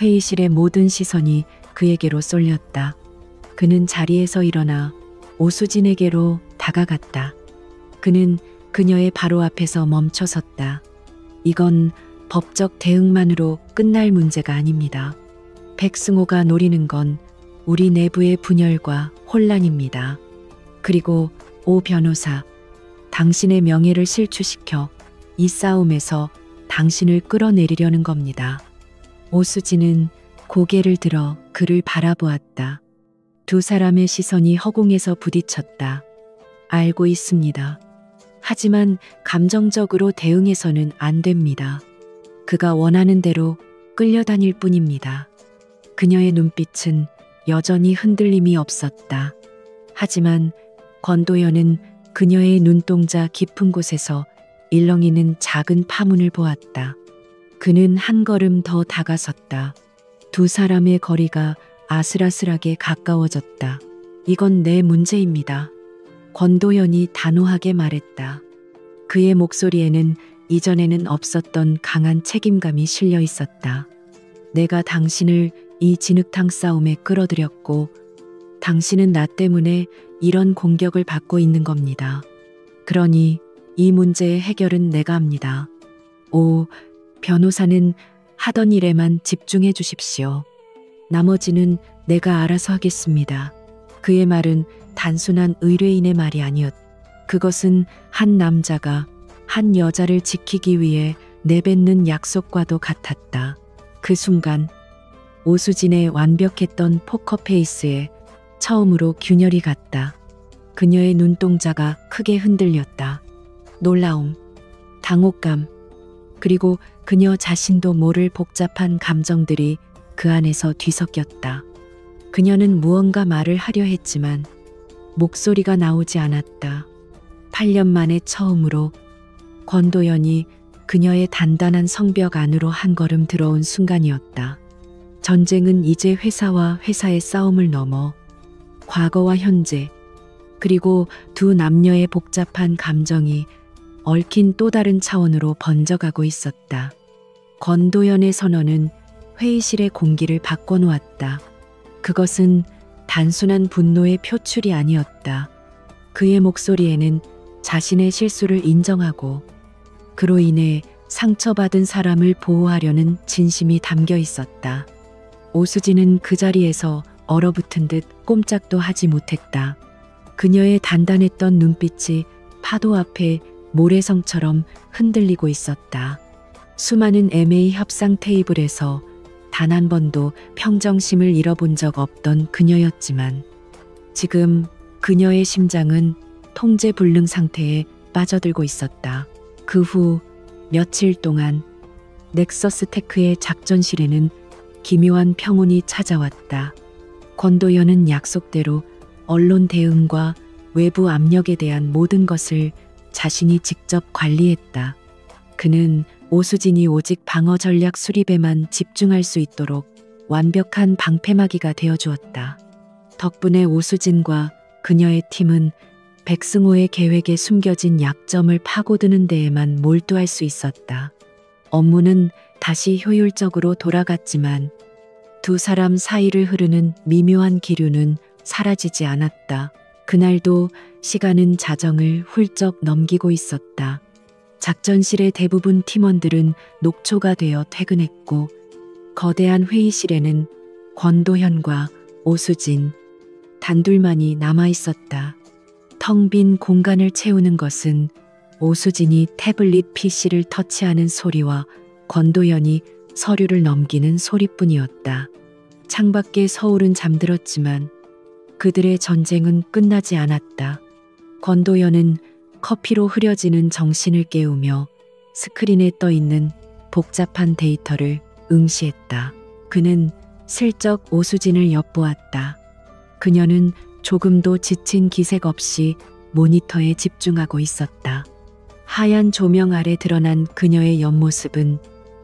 회의실의 모든 시선이 그에게로 쏠렸다. 그는 자리에서 일어나 오수진에게로 다가갔다. 그는 그녀의 바로 앞에서 멈춰섰다. 이건 법적 대응만으로 끝날 문제가 아닙니다. 백승호가 노리는 건 우리 내부의 분열과 혼란입니다. 그리고 오 변호사, 당신의 명예를 실추시켜 이 싸움에서 당신을 끌어내리려는 겁니다. 오수진은 고개를 들어 그를 바라보았다. 두 사람의 시선이 허공에서 부딪혔다. 알고 있습니다. 하지만 감정적으로 대응해서는 안 됩니다. 그가 원하는 대로 끌려다닐 뿐입니다. 그녀의 눈빛은 여전히 흔들림이 없었다. 하지만 권도연은 그녀의 눈동자 깊은 곳에서 일렁이는 작은 파문을 보았다. 그는 한 걸음 더 다가섰다. 두 사람의 거리가 아슬아슬하게 가까워졌다. 이건 내 문제입니다. 권도연이 단호하게 말했다. 그의 목소리에는 이전에는 없었던 강한 책임감이 실려 있었다. 내가 당신을 이 진흙탕 싸움에 끌어들였고 당신은 나 때문에 이런 공격을 받고 있는 겁니다. 그러니 이 문제의 해결은 내가 합니다. 오, 변호사는 하던 일에만 집중해 주십시오. 나머지는 내가 알아서 하겠습니다. 그의 말은 단순한 의뢰인의 말이 아니었다. 그것은 한 남자가 한 여자를 지키기 위해 내뱉는 약속과도 같았다. 그 순간 오수진의 완벽했던 포커페이스에 처음으로 균열이 갔다. 그녀의 눈동자가 크게 흔들렸다. 놀라움, 당혹감, 그리고 그녀 자신도 모를 복잡한 감정들이 그 안에서 뒤섞였다. 그녀는 무언가 말을 하려 했지만 목소리가 나오지 않았다. 8년 만에 처음으로 권도연이 그녀의 단단한 성벽 안으로 한 걸음 들어온 순간이었다. 전쟁은 이제 회사와 회사의 싸움을 넘어 과거와 현재, 그리고 두 남녀의 복잡한 감정이 얽힌 또 다른 차원으로 번져가고 있었다. 권도연의 선언은 회의실의 공기를 바꿔놓았다. 그것은 단순한 분노의 표출이 아니었다. 그의 목소리에는 자신의 실수를 인정하고 그로 인해 상처받은 사람을 보호하려는 진심이 담겨 있었다. 오수진은 그 자리에서 얼어붙은 듯 꼼짝도 하지 못했다. 그녀의 단단했던 눈빛이 파도 앞에 모래성처럼 흔들리고 있었다. 수많은 MA 협상 테이블에서 단 한 번도 평정심을 잃어본 적 없던 그녀였지만 지금 그녀의 심장은 통제불능 상태에 빠져들고 있었다. 그 후 며칠 동안 넥서스 테크의 작전실에는 기묘한 평온이 찾아왔다. 권도연은 약속대로 언론 대응과 외부 압력에 대한 모든 것을 자신이 직접 관리했다. 그는 오수진이 오직 방어 전략 수립에만 집중할 수 있도록 완벽한 방패막이가 되어주었다. 덕분에 오수진과 그녀의 팀은 백승호의 계획에 숨겨진 약점을 파고드는 데에만 몰두할 수 있었다. 업무는 다시 효율적으로 돌아갔지만 두 사람 사이를 흐르는 미묘한 기류는 사라지지 않았다. 그날도 시간은 자정을 훌쩍 넘기고 있었다. 작전실의 대부분 팀원들은 녹초가 되어 퇴근했고 거대한 회의실에는 권도현과 오수진 단둘만이 남아 있었다. 텅 빈 공간을 채우는 것은 오수진이 태블릿 PC를 터치하는 소리와 권도현이 서류를 넘기는 소리뿐이었다. 창밖에 서울은 잠들었지만 그들의 전쟁은 끝나지 않았다. 권도현은 커피로 흐려지는 정신을 깨우며 스크린에 떠 있는 복잡한 데이터를 응시했다. 그는 슬쩍 오수진을 엿보았다. 그녀는 조금도 지친 기색 없이 모니터에 집중하고 있었다. 하얀 조명 아래 드러난 그녀의 옆모습은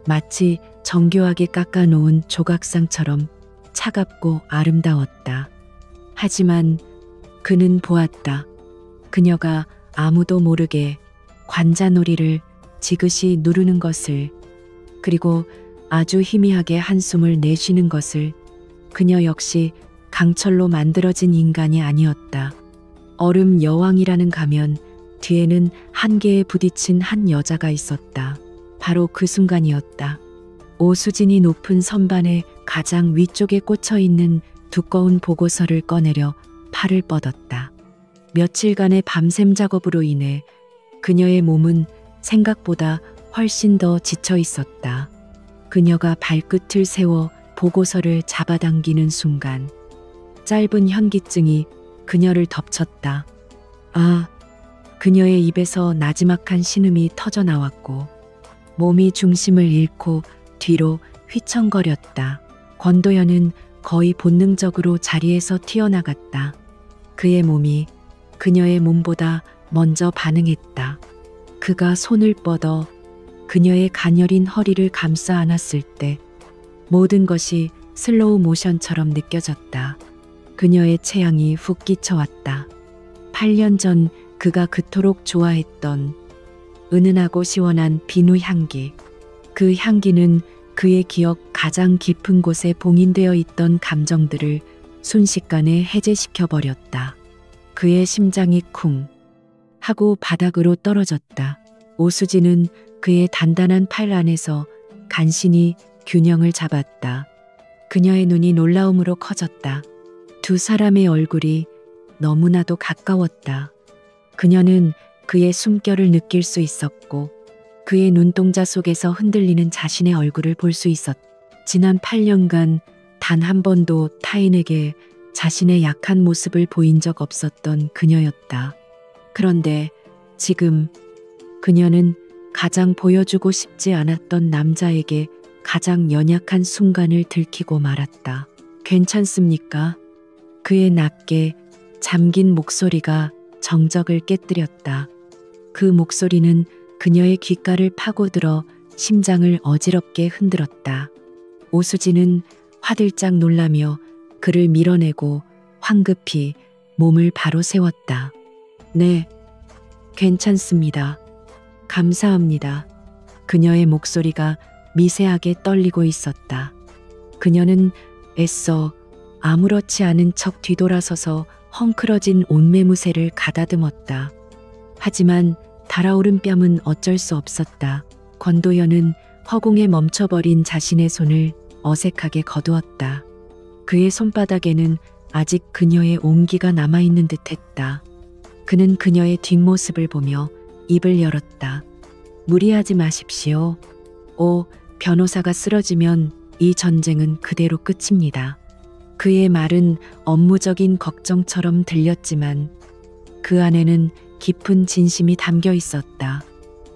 마치 정교하게 깎아놓은 조각상처럼 차갑고 아름다웠다. 하지만 그는 보았다. 그녀가 아무도 모르게 관자놀이를 지그시 누르는 것을, 그리고 아주 희미하게 한숨을 내쉬는 것을. 그녀 역시 강철로 만들어진 인간이 아니었다. 얼음 여왕이라는 가면 뒤에는 한계에 부딪힌 한 여자가 있었다. 바로 그 순간이었다. 오수진이 높은 선반의 가장 위쪽에 꽂혀 있는 두꺼운 보고서를 꺼내려 팔을 뻗었다. 며칠간의 밤샘 작업으로 인해 그녀의 몸은 생각보다 훨씬 더 지쳐 있었다. 그녀가 발끝을 세워 보고서를 잡아당기는 순간 짧은 현기증이 그녀를 덮쳤다. 아, 그녀의 입에서 나지막한 신음이 터져 나왔고 몸이 중심을 잃고 뒤로 휘청거렸다. 권도현은 거의 본능적으로 자리에서 튀어나갔다. 그의 몸이 그녀의 몸보다 먼저 반응했다. 그가 손을 뻗어 그녀의 가녀린 허리를 감싸 안았을 때 모든 것이 슬로우 모션처럼 느껴졌다. 그녀의 체향이 훅 끼쳐왔다. 8년 전 그가 그토록 좋아했던 은은하고 시원한 비누 향기. 그 향기는 그의 기억 가장 깊은 곳에 봉인되어 있던 감정들을 순식간에 해제시켜버렸다. 그의 심장이 쿵 하고 바닥으로 떨어졌다. 오수진은 그의 단단한 팔 안에서 간신히 균형을 잡았다. 그녀의 눈이 놀라움으로 커졌다. 두 사람의 얼굴이 너무나도 가까웠다. 그녀는 그의 숨결을 느낄 수 있었고 그의 눈동자 속에서 흔들리는 자신의 얼굴을 볼 수 있었다. 지난 8년간 단 한 번도 타인에게 자신의 약한 모습을 보인 적 없었던 그녀였다. 그런데 지금 그녀는 가장 보여주고 싶지 않았던 남자에게 가장 연약한 순간을 들키고 말았다. 괜찮습니까? 그의 낮게 잠긴 목소리가 정적을 깨뜨렸다. 그 목소리는 그녀의 귓가를 파고들어 심장을 어지럽게 흔들었다. 오수진은 화들짝 놀라며 그를 밀어내고 황급히 몸을 바로 세웠다. 네, 괜찮습니다. 감사합니다. 그녀의 목소리가 미세하게 떨리고 있었다. 그녀는 애써 아무렇지 않은 척 뒤돌아서서 헝클어진 옷매무새를 가다듬었다. 하지만 달아오른 뺨은 어쩔 수 없었다. 권도현은 허공에 멈춰버린 자신의 손을 어색하게 거두었다. 그의 손바닥에는 아직 그녀의 온기가 남아있는 듯했다. 그는 그녀의 뒷모습을 보며 입을 열었다. 무리하지 마십시오. 변호사가 쓰러지면 이 전쟁은 그대로 끝입니다. 그의 말은 업무적인 걱정처럼 들렸지만 그 안에는 깊은 진심이 담겨 있었다.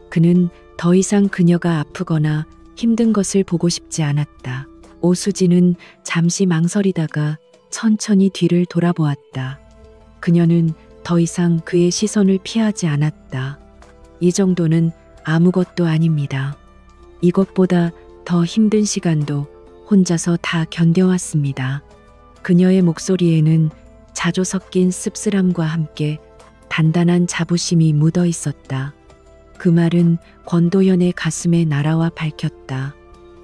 그는 더 이상 그녀가 아프거나 힘든 것을 보고 싶지 않았다. 오수진은 잠시 망설이다가 천천히 뒤를 돌아보았다. 그녀는 더 이상 그의 시선을 피하지 않았다. 이 정도는 아무것도 아닙니다. 이것보다 더 힘든 시간도 혼자서 다 견뎌왔습니다. 그녀의 목소리에는 자조 섞인 씁쓸함과 함께 단단한 자부심이 묻어 있었다. 그 말은 권도현의 가슴에 날아와 밝혔다.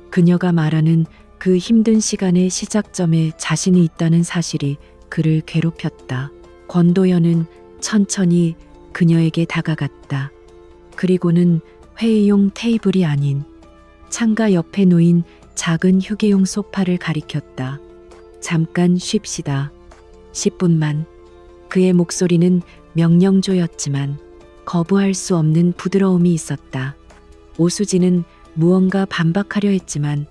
그녀가 말하는 그 힘든 시간의 시작점에 자신이 있다는 사실이 그를 괴롭혔다. 권도현은 천천히 그녀에게 다가갔다. 그리고는 회의용 테이블이 아닌 창가 옆에 놓인 작은 휴게용 소파를 가리켰다. 잠깐 쉽시다. 10분만. 그의 목소리는 명령조였지만 거부할 수 없는 부드러움이 있었다. 오수진은 무언가 반박하려 했지만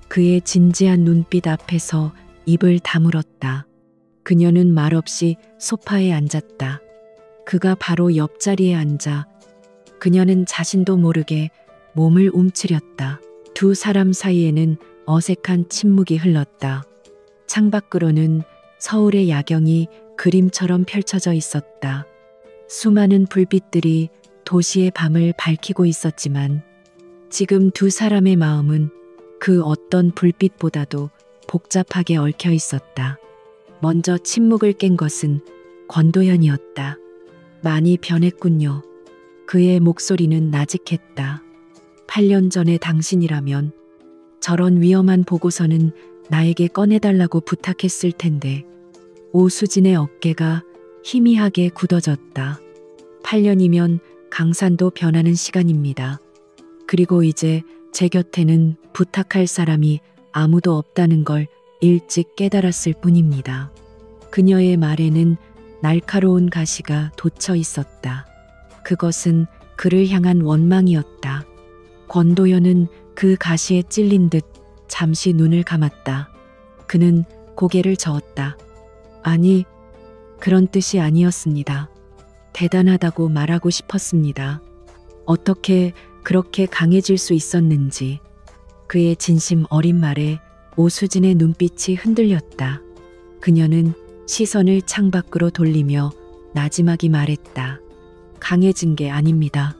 그의 진지한 눈빛 앞에서 입을 다물었다. 그녀는 말없이 소파에 앉았다. 그가 바로 옆자리에 앉아 그녀는 자신도 모르게 몸을 움츠렸다. 두 사람 사이에는 어색한 침묵이 흘렀다. 창밖으로는 서울의 야경이 그림처럼 펼쳐져 있었다. 수많은 불빛들이 도시의 밤을 밝히고 있었지만 지금 두 사람의 마음은 그 어떤 불빛보다도 복잡하게 얽혀 있었다. 먼저 침묵을 깬 것은 권도현이었다. 많이 변했군요. 그의 목소리는 나직했다. 8년 전의 당신이라면 저런 위험한 보고서는 나에게 꺼내달라고 부탁했을 텐데. 오수진의 어깨가 희미하게 굳어졌다. 8년이면 강산도 변하는 시간입니다. 그리고 이제 제 곁에는 부탁할 사람이 아무도 없다는 걸 일찍 깨달았을 뿐입니다. 그녀의 말에는 날카로운 가시가 돋쳐 있었다. 그것은 그를 향한 원망이었다. 권도현은 그 가시에 찔린 듯 잠시 눈을 감았다. 그는 고개를 저었다. 아니, 그런 뜻이 아니었습니다. 대단하다고 말하고 싶었습니다. 어떻게 그렇게 강해질 수 있었는지. 그의 진심 어린 말에 오수진의 눈빛이 흔들렸다. 그녀는 시선을 창밖으로 돌리며 나지막이 말했다. 강해진 게 아닙니다.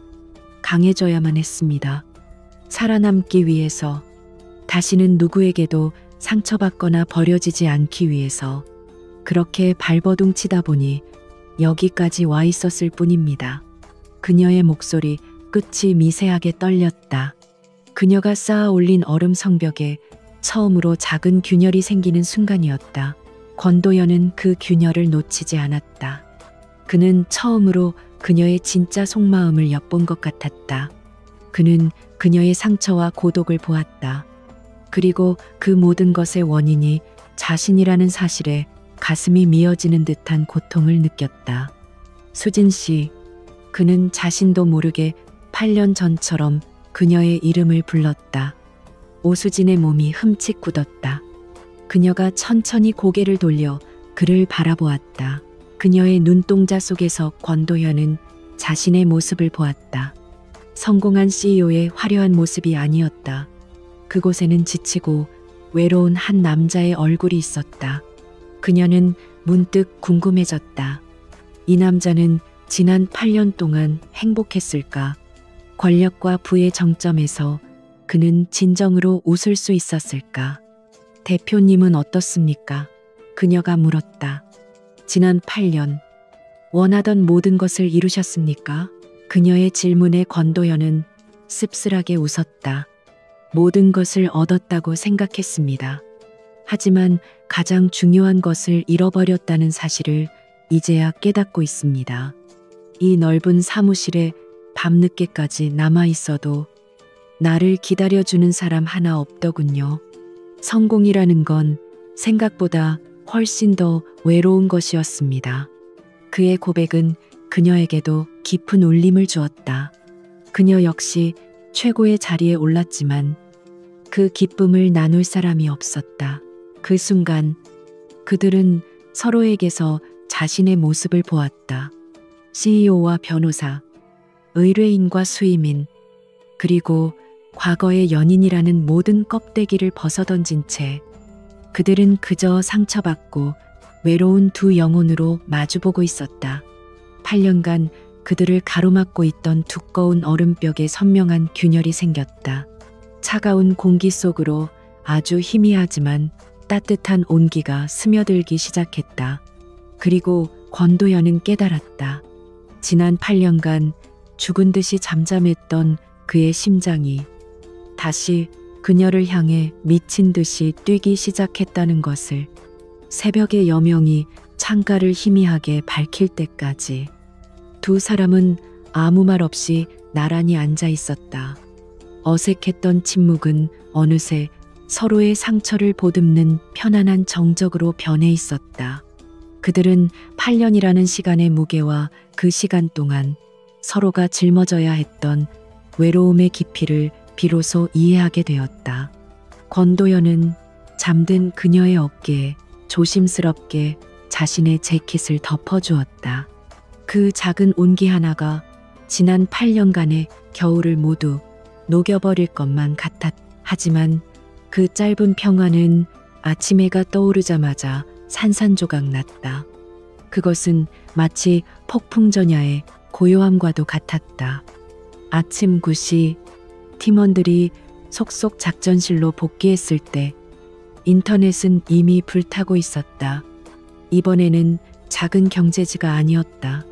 강해져야만 했습니다. 살아남기 위해서, 다시는 누구에게도 상처받거나 버려지지 않기 위해서 그렇게 발버둥 치다 보니 여기까지 와 있었을 뿐입니다. 그녀의 목소리 끝이 미세하게 떨렸다. 그녀가 쌓아 올린 얼음 성벽에 처음으로 작은 균열이 생기는 순간이었다. 권도현은 그 균열을 놓치지 않았다. 그는 처음으로 그녀의 진짜 속마음을 엿본 것 같았다. 그는 그녀의 상처와 고독을 보았다. 그리고 그 모든 것의 원인이 자신이라는 사실에 가슴이 미어지는 듯한 고통을 느꼈다. 수진 씨, 그는 자신도 모르게 8년 전처럼 그녀의 이름을 불렀다. 오수진의 몸이 흠칫 굳었다. 그녀가 천천히 고개를 돌려 그를 바라보았다. 그녀의 눈동자 속에서 권도현은 자신의 모습을 보았다. 성공한 CEO의 화려한 모습이 아니었다. 그곳에는 지치고 외로운 한 남자의 얼굴이 있었다. 그녀는 문득 궁금해졌다. 이 남자는 지난 8년 동안 행복했을까? 권력과 부의 정점에서 그는 진정으로 웃을 수 있었을까? 대표님은 어떻습니까? 그녀가 물었다. 지난 8년, 원하던 모든 것을 이루셨습니까? 그녀의 질문에 권도현은 씁쓸하게 웃었다. 모든 것을 얻었다고 생각했습니다. 하지만 가장 중요한 것을 잃어버렸다는 사실을 이제야 깨닫고 있습니다. 이 넓은 사무실에 밤늦게까지 남아 있어도 나를 기다려주는 사람 하나 없더군요. 성공이라는 건 생각보다 훨씬 더 외로운 것이었습니다. 그의 고백은 그녀에게도 깊은 울림을 주었다. 그녀 역시 최고의 자리에 올랐지만 그 기쁨을 나눌 사람이 없었다. 그 순간 그들은 서로에게서 자신의 모습을 보았다. CEO와 변호사, 의뢰인과 수임인, 그리고 과거의 연인이라는 모든 껍데기를 벗어던진 채 그들은 그저 상처받고 외로운 두 영혼으로 마주보고 있었다. 8년간 그들을 가로막고 있던 두꺼운 얼음벽에 선명한 균열이 생겼다. 차가운 공기 속으로 아주 희미하지만 따뜻한 온기가 스며들기 시작했다. 그리고 권도연은 깨달았다. 지난 8년간 죽은 듯이 잠잠했던 그의 심장이 다시 그녀를 향해 미친 듯이 뛰기 시작했다는 것을. 새벽의 여명이 창가를 희미하게 밝힐 때까지 두 사람은 아무 말 없이 나란히 앉아 있었다. 어색했던 침묵은 어느새 서로의 상처를 보듬는 편안한 정적으로 변해 있었다. 그들은 8년이라는 시간의 무게와 그 시간 동안 서로가 짊어져야 했던 외로움의 깊이를 비로소 이해하게 되었다. 권도연은 잠든 그녀의 어깨에 조심스럽게 자신의 재킷을 덮어주었다. 그 작은 온기 하나가 지난 8년간의 겨울을 모두 녹여버릴 것만 같았다. 하지만 그 짧은 평화는 아침 해가 떠오르자마자 산산조각 났다. 그것은 마치 폭풍전야의 고요함과도 같았다. 아침 9시 팀원들이 속속 작전실로 복귀했을 때 인터넷은 이미 불타고 있었다. 이번에는 작은 경제지가 아니었다.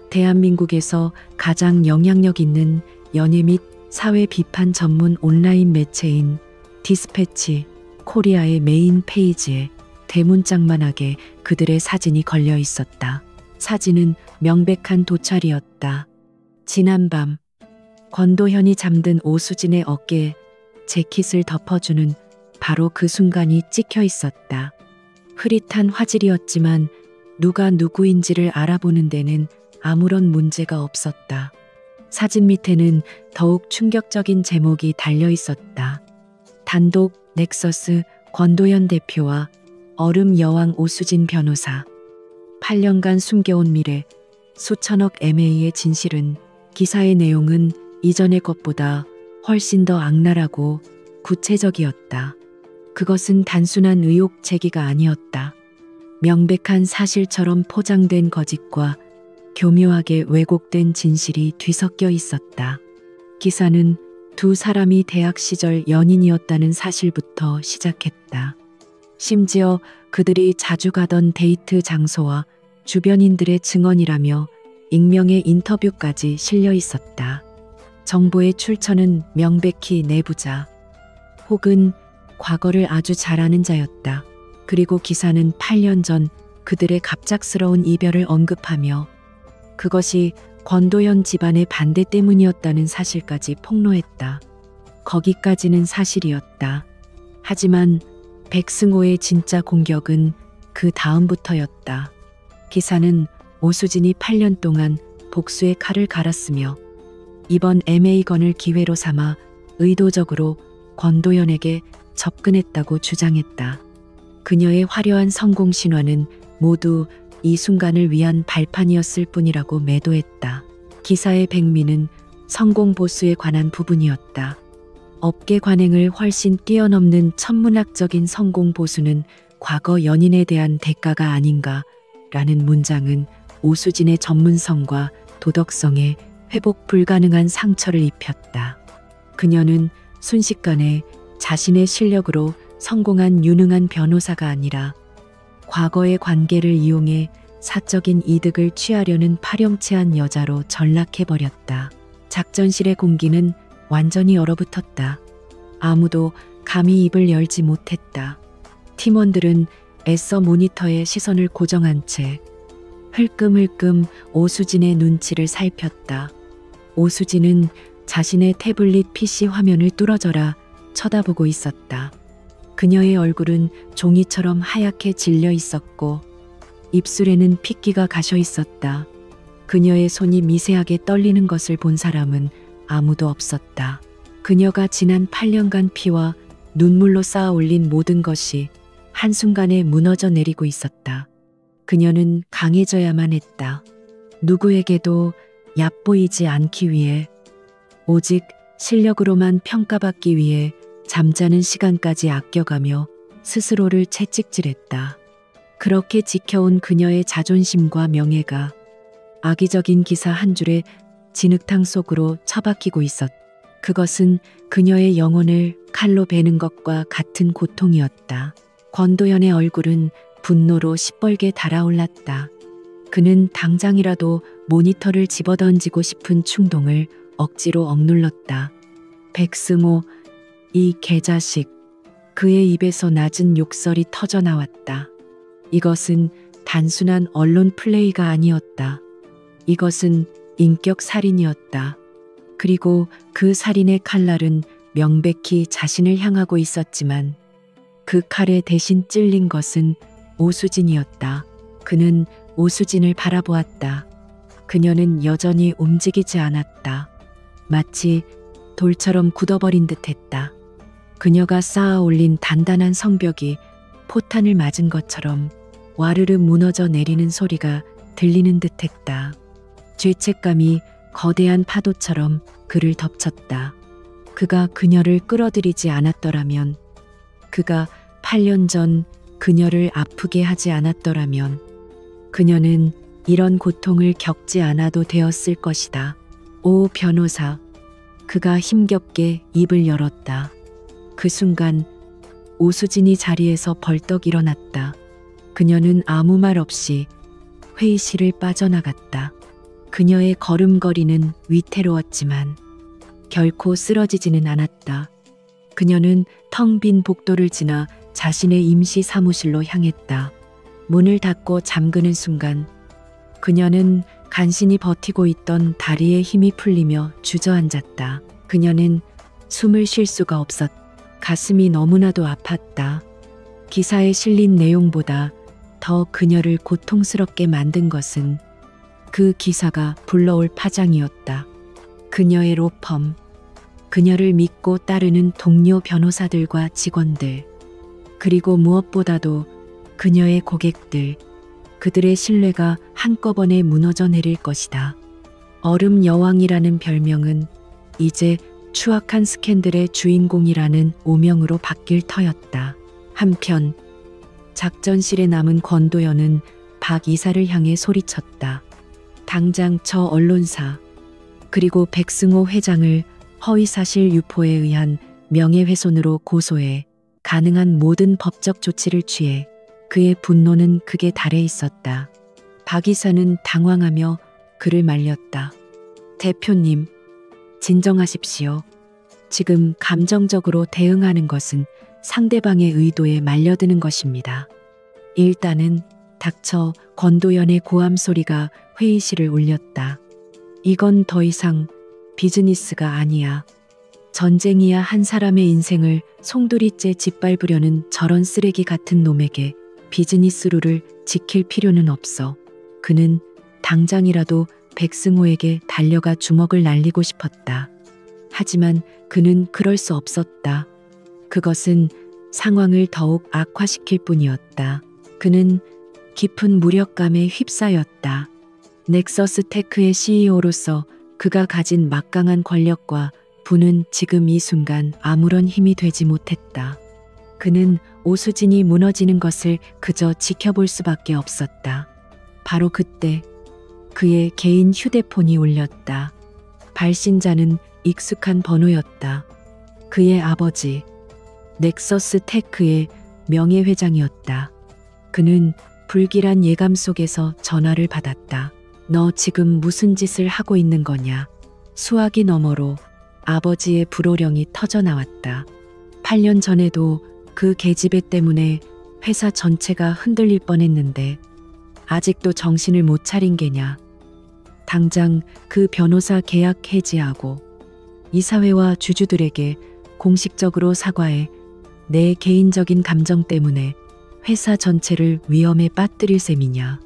대한민국에서 가장 영향력 있는 연예 및 사회 비판 전문 온라인 매체인 디스패치 코리아의 메인 페이지에 대문짝만하게 그들의 사진이 걸려 있었다. 사진은 명백한 도찰이었다. 지난밤 권도현이 잠든 오수진의 어깨에 재킷을 덮어주는 바로 그 순간이 찍혀 있었다. 흐릿한 화질이었지만 누가 누구인지를 알아보는 데는 아무런 문제가 없었다. 사진 밑에는 더욱 충격적인 제목이 달려 있었다. 단독 넥서스 권도현 대표와 얼음 여왕 오수진 변호사. 8년간 숨겨온 미래, 수천억 MA의 진실은. 기사의 내용은 이전의 것보다 훨씬 더 악랄하고 구체적이었다. 그것은 단순한 의혹 제기가 아니었다. 명백한 사실처럼 포장된 거짓과 교묘하게 왜곡된 진실이 뒤섞여 있었다. 기사는 두 사람이 대학 시절 연인이었다는 사실부터 시작했다. 심지어 그들이 자주 가던 데이트 장소와 주변인들의 증언이라며 익명의 인터뷰까지 실려 있었다. 정보의 출처는 명백히 내부자 혹은 과거를 아주 잘 아는 자였다. 그리고 기사는 8년 전 그들의 갑작스러운 이별을 언급하며 그것이 권도현 집안의 반대 때문이었다는 사실까지 폭로했다. 거기까지는 사실이었다. 하지만 백승호의 진짜 공격은 그 다음부터였다. 기사는 오수진이 8년 동안 복수의 칼을 갈았으며 이번 MA건을 기회로 삼아 의도적으로 권도현에게 접근했다고 주장했다. 그녀의 화려한 성공 신화는 모두 이 순간을 위한 발판이었을 뿐이라고 매도했다. 기사의 백미는 성공 보수에 관한 부분이었다. 업계 관행을 훨씬 뛰어넘는 천문학적인 성공 보수는 과거 연인에 대한 대가가 아닌가 라는 문장은 오수진의 전문성과 도덕성에 회복 불가능한 상처를 입혔다. 그녀는 순식간에 자신의 실력으로 성공한 유능한 변호사가 아니라 과거의 관계를 이용해 사적인 이득을 취하려는 파렴치한 여자로 전락해버렸다. 작전실의 공기는 완전히 얼어붙었다. 아무도 감히 입을 열지 못했다. 팀원들은 애써 모니터에 시선을 고정한 채 흘끔흘끔 오수진의 눈치를 살폈다. 오수진은 자신의 태블릿 PC 화면을 뚫어져라 쳐다보고 있었다. 그녀의 얼굴은 종이처럼 하얗게 질려 있었고 입술에는 핏기가 가셔 있었다. 그녀의 손이 미세하게 떨리는 것을 본 사람은 아무도 없었다. 그녀가 지난 8년간 피와 눈물로 쌓아 올린 모든 것이 한순간에 무너져 내리고 있었다. 그녀는 강해져야만 했다. 누구에게도 얕보이지 않기 위해, 오직 실력으로만 평가받기 위해 잠자는 시간까지 아껴가며 스스로를 채찍질했다. 그렇게 지켜온 그녀의 자존심과 명예가 악의적인 기사 한 줄에 진흙탕 속으로 처박히고 있었다. 그것은 그녀의 영혼을 칼로 베는 것과 같은 고통이었다. 권도연의 얼굴은 분노로 시뻘게 달아올랐다. 그는 당장이라도 모니터를 집어던지고 싶은 충동을 억지로 억눌렀다. 백승호, 이 개자식. 그의 입에서 낮은 욕설이 터져 나왔다. 이것은 단순한 언론 플레이가 아니었다. 이것은 인격 살인이었다. 그리고 그 살인의 칼날은 명백히 자신을 향하고 있었지만 그 칼에 대신 찔린 것은 오수진이었다. 그는 오수진을 바라보았다. 그녀는 여전히 움직이지 않았다. 마치 돌처럼 굳어버린 듯 했다. 그녀가 쌓아 올린 단단한 성벽이 포탄을 맞은 것처럼 와르르 무너져 내리는 소리가 들리는 듯 했다. 죄책감이 거대한 파도처럼 그를 덮쳤다. 그가 그녀를 끌어들이지 않았더라면, 그가 8년 전 그녀를 아프게 하지 않았더라면, 그녀는 이런 고통을 겪지 않아도 되었을 것이다. 오 변호사. 그가 힘겹게 입을 열었다. 그 순간 오수진이 자리에서 벌떡 일어났다. 그녀는 아무 말 없이 회의실을 빠져나갔다. 그녀의 걸음걸이는 위태로웠지만 결코 쓰러지지는 않았다. 그녀는 텅 빈 복도를 지나 자신의 임시 사무실로 향했다. 문을 닫고 잠그는 순간 그녀는 간신히 버티고 있던 다리에 힘이 풀리며 주저앉았다. 그녀는 숨을 쉴 수가 없었다. 가슴이 너무나도 아팠다. 기사에 실린 내용보다 더 그녀를 고통스럽게 만든 것은 그 기사가 불러올 파장이었다. 그녀의 로펌, 그녀를 믿고 따르는 동료 변호사들과 직원들, 그리고 무엇보다도 그녀의 고객들, 그들의 신뢰가 한꺼번에 무너져 내릴 것이다. 얼음 여왕이라는 별명은 이제 추악한 스캔들의 주인공이라는 오명으로 바뀔 터였다. 한편 작전실에 남은 권도연은 박 이사를 향해 소리쳤다. 당장 저 언론사 그리고 백승호 회장을 허위사실 유포에 의한 명예훼손으로 고소해 가능한 모든 법적 조치를 취해. 그의 분노는 극에 달해 있었다. 박 이사는 당황하며 그를 말렸다. 대표님, 진정하십시오. 지금 감정적으로 대응하는 것은 상대방의 의도에 말려드는 것입니다. 일단은 닥쳐. 권도연의 고함 소리가 회의실을 울렸다. 이건 더 이상 비즈니스가 아니야. 전쟁이야. 한 사람의 인생을 송두리째 짓밟으려는 저런 쓰레기 같은 놈에게 비즈니스 룰을 지킬 필요는 없어. 그는 당장이라도 백승호에게 달려가 주먹을 날리고 싶었다. 하지만 그는 그럴 수 없었다. 그것은 상황을 더욱 악화시킬 뿐이었다. 그는 깊은 무력감에 휩싸였다. 넥서스 테크의 CEO로서 그가 가진 막강한 권력과 부는 지금 이 순간 아무런 힘이 되지 못했다. 그는 오수진이 무너지는 것을 그저 지켜볼 수밖에 없었다. 바로 그때 그의 개인 휴대폰이 울렸다. 발신자는 익숙한 번호였다. 그의 아버지, 넥서스 테크의 명예회장이었다. 그는 불길한 예감 속에서 전화를 받았다. 너 지금 무슨 짓을 하고 있는 거냐? 수화기 너머로 아버지의 불호령이 터져 나왔다. 8년 전에도 그 계집애 때문에 회사 전체가 흔들릴 뻔했는데 아직도 정신을 못 차린 게냐? 당장 그 변호사 계약 해지하고 이사회와 주주들에게 공식적으로 사과해. 내 개인적인 감정 때문에 회사 전체를 위험에 빠뜨릴 셈이냐?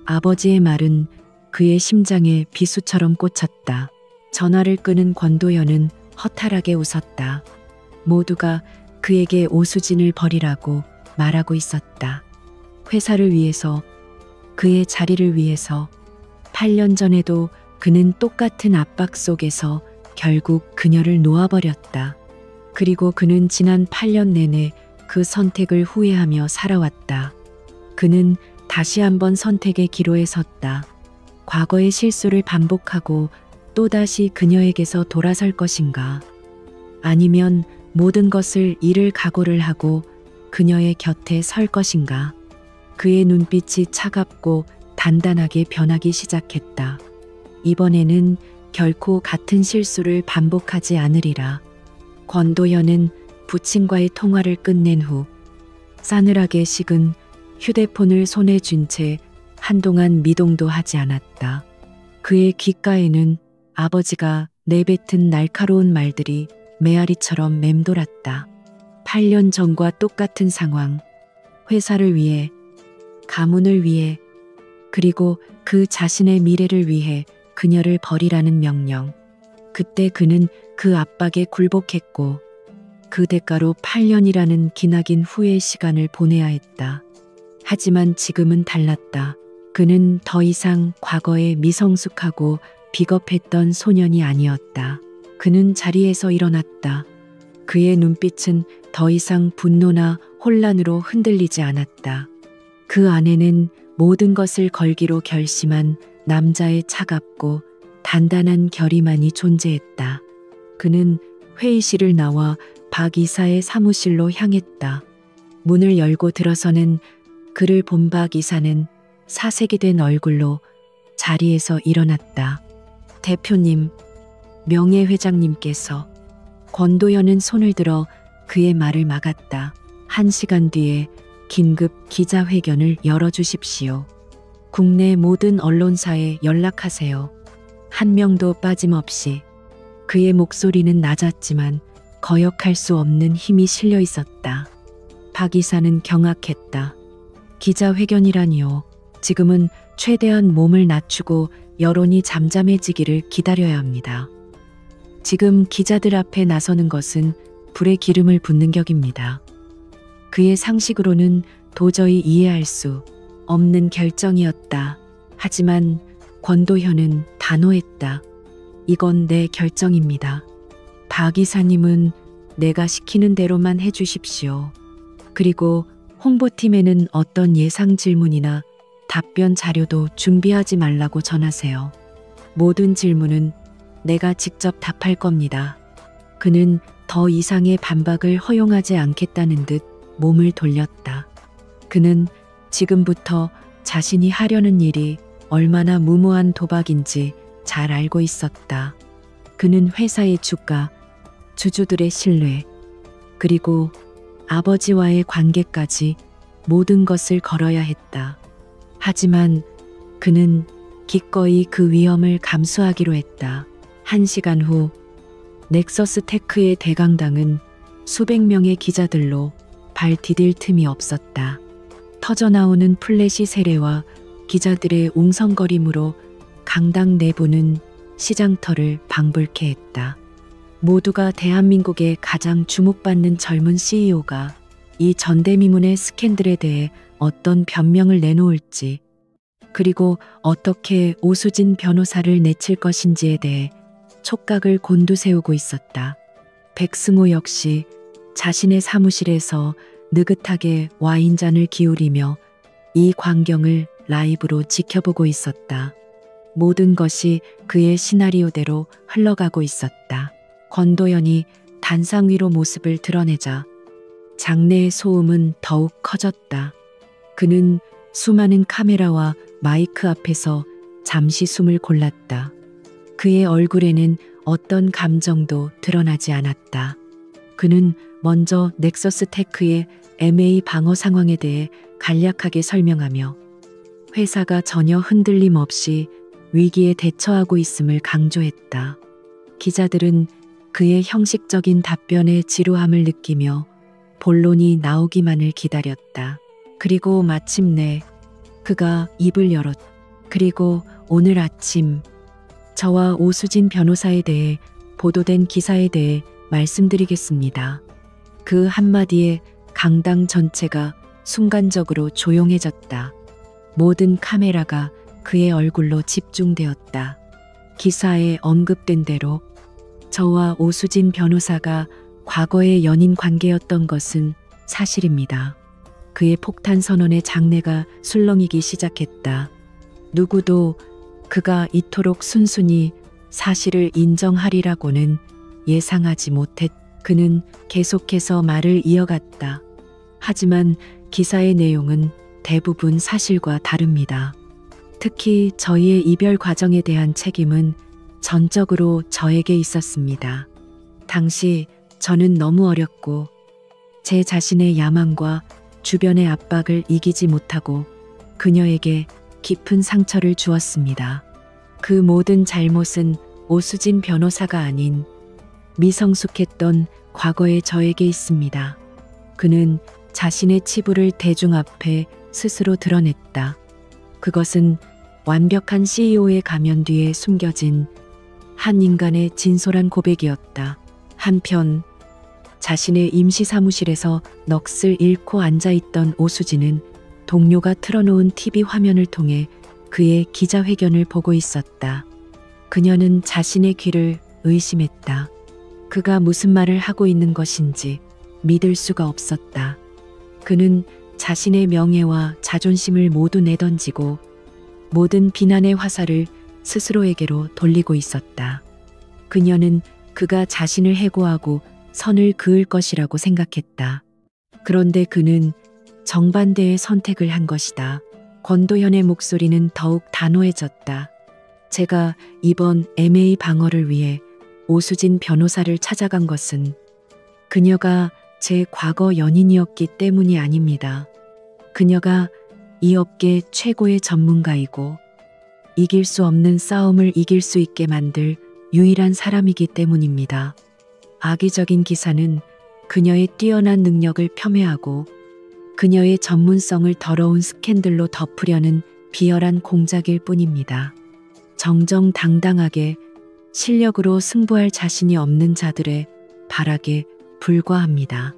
아버지의 말은 그의 심장에 비수처럼 꽂혔다. 전화를 끄는 권도연은 허탈하게 웃었다. 모두가 그에게 오수진을 버리라고 말하고 있었다. 회사를 위해서, 그의 자리를 위해서. 8년 전에도 그는 똑같은 압박 속에서 결국 그녀를 놓아버렸다. 그리고 그는 지난 8년 내내 그 선택을 후회하며 살아왔다. 그는 다시 한번 선택의 기로에 섰다. 과거의 실수를 반복하고 또다시 그녀에게서 돌아설 것인가? 아니면 모든 것을 잃을 각오를 하고 그녀의 곁에 설 것인가? 그의 눈빛이 차갑고 단단하게 변하기 시작했다. 이번에는 결코 같은 실수를 반복하지 않으리라. 권도현은 부친과의 통화를 끝낸 후 싸늘하게 식은 휴대폰을 손에 쥔 채 한동안 미동도 하지 않았다. 그의 귓가에는 아버지가 내뱉은 날카로운 말들이 메아리처럼 맴돌았다. 8년 전과 똑같은 상황, 회사를 위해, 가문을 위해, 그리고 그 자신의 미래를 위해 그녀를 버리라는 명령. 그때 그는 그 압박에 굴복했고 그 대가로 8년이라는 기나긴 후의 시간을 보내야 했다. 하지만 지금은 달랐다. 그는 더 이상 과거의 미성숙하고 비겁했던 소년이 아니었다. 그는 자리에서 일어났다. 그의 눈빛은 더 이상 분노나 혼란으로 흔들리지 않았다. 그 안에는 모든 것을 걸기로 결심한 남자의 차갑고 단단한 결의만이 존재했다. 그는 회의실을 나와 박 이사의 사무실로 향했다. 문을 열고 들어서는 그를 본 박 이사는 사색이 된 얼굴로 자리에서 일어났다. 대표님, 명예회장님께서. 권도현은 손을 들어 그의 말을 막았다. 1시간 뒤에 긴급 기자회견을 열어주십시오. 국내 모든 언론사에 연락하세요. 한 명도 빠짐없이. 그의 목소리는 낮았지만 거역할 수 없는 힘이 실려 있었다. 박 이사는 경악했다. 기자회견이라니요. 지금은 최대한 몸을 낮추고 여론이 잠잠해지기를 기다려야 합니다. 지금 기자들 앞에 나서는 것은 불에 기름을 붓는 격입니다. 그의 상식으로는 도저히 이해할 수 없는 결정이었다. 하지만 권도현은 단호했다. 이건 내 결정입니다. 박 이사님은 내가 시키는 대로만 해주십시오. 그리고 홍보팀에는 어떤 예상 질문이나 답변 자료도 준비하지 말라고 전하세요. 모든 질문은 내가 직접 답할 겁니다. 그는 더 이상의 반박을 허용하지 않겠다는 듯 몸을 돌렸다. 그는 지금부터 자신이 하려는 일이 얼마나 무모한 도박인지 잘 알고 있었다. 그는 회사의 주가, 주주들의 신뢰, 그리고 아버지와의 관계까지 모든 것을 걸어야 했다. 하지만 그는 기꺼이 그 위험을 감수하기로 했다. 1시간 후 넥서스 테크의 대강당은 수백 명의 기자들로 발 디딜 틈이 없었다. 터져나오는 플래시 세례와 기자들의 웅성거림으로 강당 내부는 시장터를 방불케 했다. 모두가 대한민국의 가장 주목받는 젊은 CEO가 이 전대미문의 스캔들에 대해 어떤 변명을 내놓을지, 그리고 어떻게 오수진 변호사를 내칠 것인지에 대해 촉각을 곤두세우고 있었다. 백승호 역시 자신의 사무실에서 느긋하게 와인잔을 기울이며 이 광경을 라이브로 지켜보고 있었다. 모든 것이 그의 시나리오대로 흘러가고 있었다. 권도현이 단상 위로 모습을 드러내자 장내의 소음은 더욱 커졌다. 그는 수많은 카메라와 마이크 앞에서 잠시 숨을 골랐다. 그의 얼굴에는 어떤 감정도 드러나지 않았다. 그는 먼저 넥서스 테크의 M&A 방어 상황에 대해 간략하게 설명하며 회사가 전혀 흔들림 없이 위기에 대처하고 있음을 강조했다. 기자들은 그의 형식적인 답변에 지루함을 느끼며 본론이 나오기만을 기다렸다. 그리고 마침내 그가 입을 열었다. 그리고 오늘 아침 저와 오수진 변호사에 대해 보도된 기사에 대해 말씀드리겠습니다. 그 한마디에 강당 전체가 순간적으로 조용해졌다. 모든 카메라가 그의 얼굴로 집중되었다. 기사에 언급된 대로 저와 오수진 변호사가 과거의 연인 관계였던 것은 사실입니다. 그의 폭탄 선언의 장내가 술렁이기 시작했다. 누구도 그가 이토록 순순히 사실을 인정하리라고는 예상하지 못했. 그는 계속해서 말을 이어갔다. 하지만 기사의 내용은 대부분 사실과 다릅니다. 특히 저희의 이별 과정에 대한 책임은 전적으로 저에게 있었습니다. 당시 저는 너무 어렸고 제 자신의 야망과 주변의 압박을 이기지 못하고 그녀에게 깊은 상처를 주었습니다. 그 모든 잘못은 오수진 변호사가 아닌 미성숙했던 과거의 저에게 있습니다. 그는 자신의 치부를 대중 앞에 스스로 드러냈다. 그것은 완벽한 CEO의 가면 뒤에 숨겨진 한 인간의 진솔한 고백이었다. 한편 자신의 임시 사무실에서 넋을 잃고 앉아있던 오수진은 동료가 틀어놓은 TV 화면을 통해 그의 기자회견을 보고 있었다. 그녀는 자신의 귀를 의심했다. 그가 무슨 말을 하고 있는 것인지 믿을 수가 없었다. 그는 자신의 명예와 자존심을 모두 내던지고 모든 비난의 화살을 스스로에게로 돌리고 있었다. 그녀는 그가 자신을 해고하고 선을 그을 것이라고 생각했다. 그런데 그는 정반대의 선택을 한 것이다. 권도현의 목소리는 더욱 단호해졌다. 제가 이번 MA 방어를 위해 오수진 변호사를 찾아간 것은 그녀가 제 과거 연인이었기 때문이 아닙니다. 그녀가 이 업계 최고의 전문가이고 이길 수 없는 싸움을 이길 수 있게 만들 유일한 사람이기 때문입니다. 악의적인 기사는 그녀의 뛰어난 능력을 폄훼하고 그녀의 전문성을 더러운 스캔들로 덮으려는 비열한 공작일 뿐입니다. 정정당당하게 실력으로 승부할 자신이 없는 자들의 발악에 불과합니다.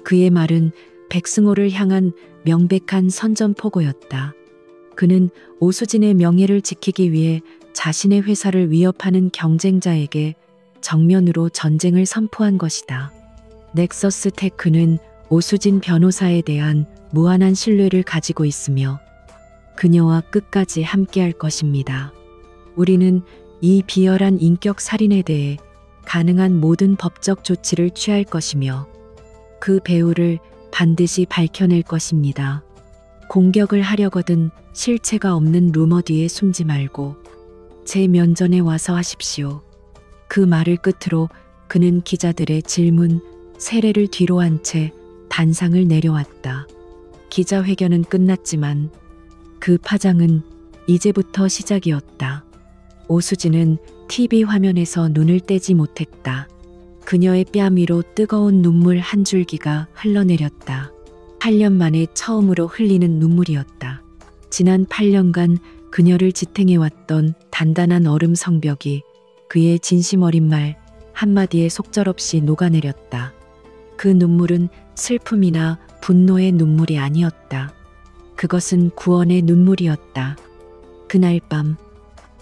그의 말은 백승호를 향한 명백한 선전포고였다. 그는 오수진의 명예를 지키기 위해 자신의 회사를 위협하는 경쟁자에게 정면으로 전쟁을 선포한 것이다. 넥서스 테크는 오수진 변호사에 대한 무한한 신뢰를 가지고 있으며 그녀와 끝까지 함께할 것입니다. 우리는 이 비열한 인격 살인에 대해 가능한 모든 법적 조치를 취할 것이며 그 배후를 반드시 밝혀낼 것입니다. 공격을 하려거든 실체가 없는 루머 뒤에 숨지 말고 제 면전에 와서 하십시오. 그 말을 끝으로 그는 기자들의 질문 세례를 뒤로 한 채 단상을 내려왔다. 기자회견은 끝났지만 그 파장은 이제부터 시작이었다. 오수진은 TV 화면에서 눈을 떼지 못했다. 그녀의 뺨 위로 뜨거운 눈물 한 줄기가 흘러내렸다. 8년 만에 처음으로 흘리는 눈물이었다. 지난 8년간 그녀를 지탱해왔던 단단한 얼음 성벽이 그의 진심 어린 말 한마디에 속절없이 녹아내렸다. 그 눈물은 슬픔이나 분노의 눈물이 아니었다. 그것은 구원의 눈물이었다. 그날 밤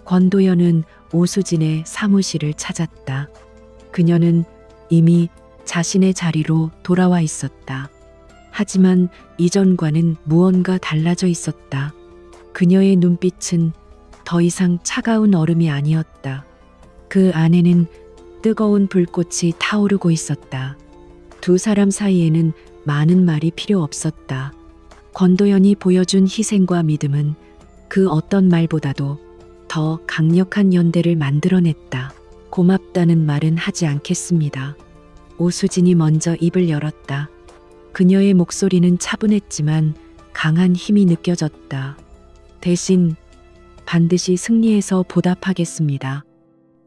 권도현은 오수진의 사무실을 찾았다. 그녀는 이미 자신의 자리로 돌아와 있었다. 하지만 이전과는 무언가 달라져 있었다. 그녀의 눈빛은 더 이상 차가운 얼음이 아니었다. 그 안에는 뜨거운 불꽃이 타오르고 있었다. 두 사람 사이에는 많은 말이 필요 없었다. 권도현이 보여준 희생과 믿음은 그 어떤 말보다도 더 강력한 연대를 만들어냈다. 고맙다는 말은 하지 않겠습니다. 오수진이 먼저 입을 열었다. 그녀의 목소리는 차분했지만 강한 힘이 느껴졌다. 대신 반드시 승리해서 보답하겠습니다.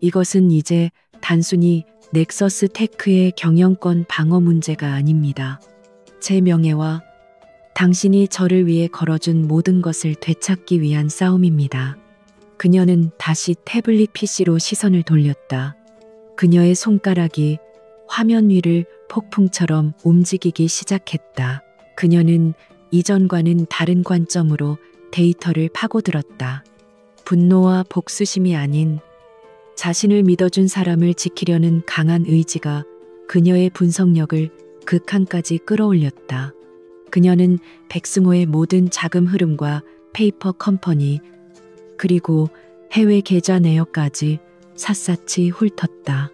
이것은 이제 단순히 넥서스 테크의 경영권 방어 문제가 아닙니다. 제 명예와 당신이 저를 위해 걸어준 모든 것을 되찾기 위한 싸움입니다. 그녀는 다시 태블릿 PC로 시선을 돌렸다. 그녀의 손가락이 화면 위를 폭풍처럼 움직이기 시작했다. 그녀는 이전과는 다른 관점으로 데이터를 파고들었다. 분노와 복수심이 아닌 자신을 믿어준 사람을 지키려는 강한 의지가 그녀의 분석력을 극한까지 끌어올렸다. 그녀는 백승호의 모든 자금 흐름과 페이퍼 컴퍼니 그리고 해외 계좌 내역까지 샅샅이 훑었다.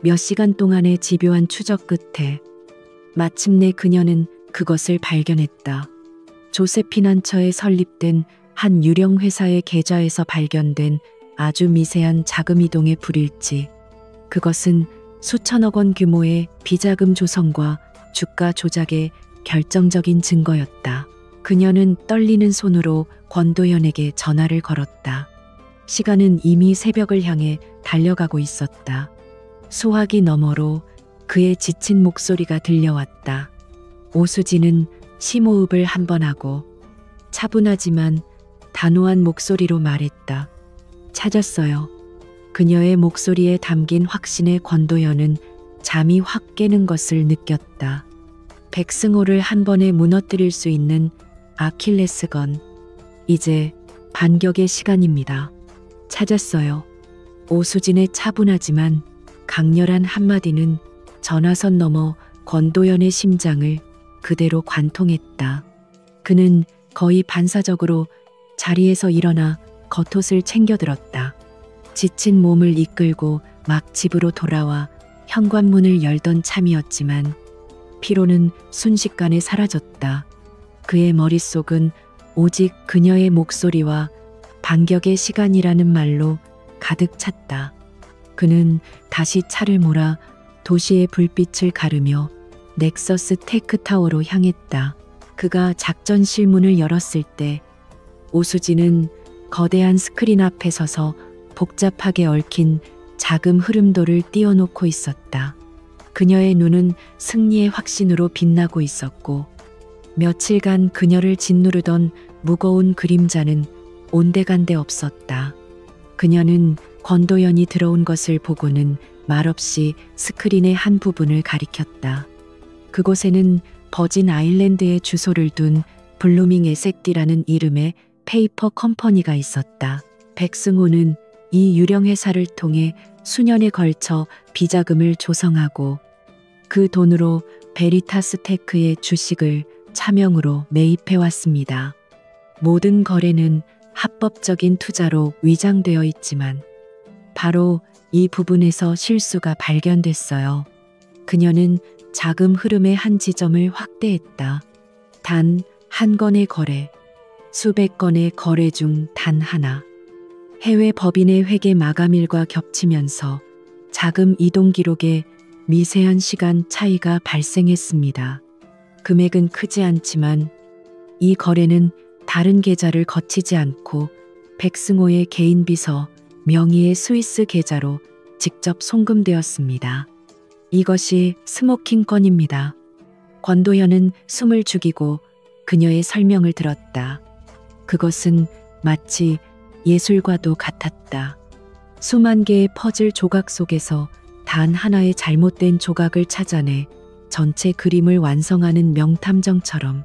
몇 시간 동안의 집요한 추적 끝에 마침내 그녀는 그것을 발견했다. 조세피난처에 설립된 한 유령 회사의 계좌에서 발견된 아주 미세한 자금 이동의 불일치. 그것은 수천억 원 규모의 비자금 조성과 주가 조작의 결정적인 증거였다. 그녀는 떨리는 손으로 권도현에게 전화를 걸었다. 시간은 이미 새벽을 향해 달려가고 있었다. 수화기 너머로 그의 지친 목소리가 들려왔다. 오수진은 심호흡을 한 번 하고 차분하지만 단호한 목소리로 말했다. 찾았어요. 그녀의 목소리에 담긴 확신에 권도현은 잠이 확 깨는 것을 느꼈다. 백승호를 한 번에 무너뜨릴 수 있는 아킬레스건. 이제 반격의 시간입니다. 찾았어요. 오수진의 차분하지만 강렬한 한마디는 전화선 너머 권도현의 심장을 그대로 관통했다. 그는 거의 반사적으로 자리에서 일어나 겉옷을 챙겨들었다. 지친 몸을 이끌고 막 집으로 돌아와 현관문을 열던 참이었지만 피로는 순식간에 사라졌다. 그의 머릿속은 오직 그녀의 목소리와 반격의 시간이라는 말로 가득 찼다. 그는 다시 차를 몰아 도시의 불빛을 가르며 넥서스 테크타워로 향했다. 그가 작전실 문을 열었을 때 오수진은 거대한 스크린 앞에 서서 복잡하게 얽힌 자금 흐름도를 띄워놓고 있었다. 그녀의 눈은 승리의 확신으로 빛나고 있었고 며칠간 그녀를 짓누르던 무거운 그림자는 온데간데 없었다. 그녀는 권도현이 들어온 것을 보고는 말없이 스크린의 한 부분을 가리켰다. 그곳에는 버진 아일랜드에 주소를 둔 블루밍 에섹디라는 이름의 페이퍼 컴퍼니가 있었다. 백승호는 이 유령 회사를 통해 수년에 걸쳐 비자금을 조성하고 그 돈으로 베리타스 테크의 주식을 차명으로 매입해 왔습니다. 모든 거래는 합법적인 투자로 위장되어 있지만 바로 이 부분에서 실수가 발견됐어요. 그녀는 자금 흐름의 한 지점을 확대했다. 단 한 건의 거래, 수백 건의 거래 중 단 하나. 해외 법인의 회계 마감일과 겹치면서 자금 이동 기록에 미세한 시간 차이가 발생했습니다. 금액은 크지 않지만 이 거래는 다른 계좌를 거치지 않고 백승호의 개인 비서 명의의 스위스 계좌로 직접 송금되었습니다. 이것이 스모킹 건입니다. 권도현은 숨을 죽이고 그녀의 설명을 들었다. 그것은 마치 예술과도 같았다. 수만 개의 퍼즐 조각 속에서 단 하나의 잘못된 조각을 찾아내 전체 그림을 완성하는 명탐정처럼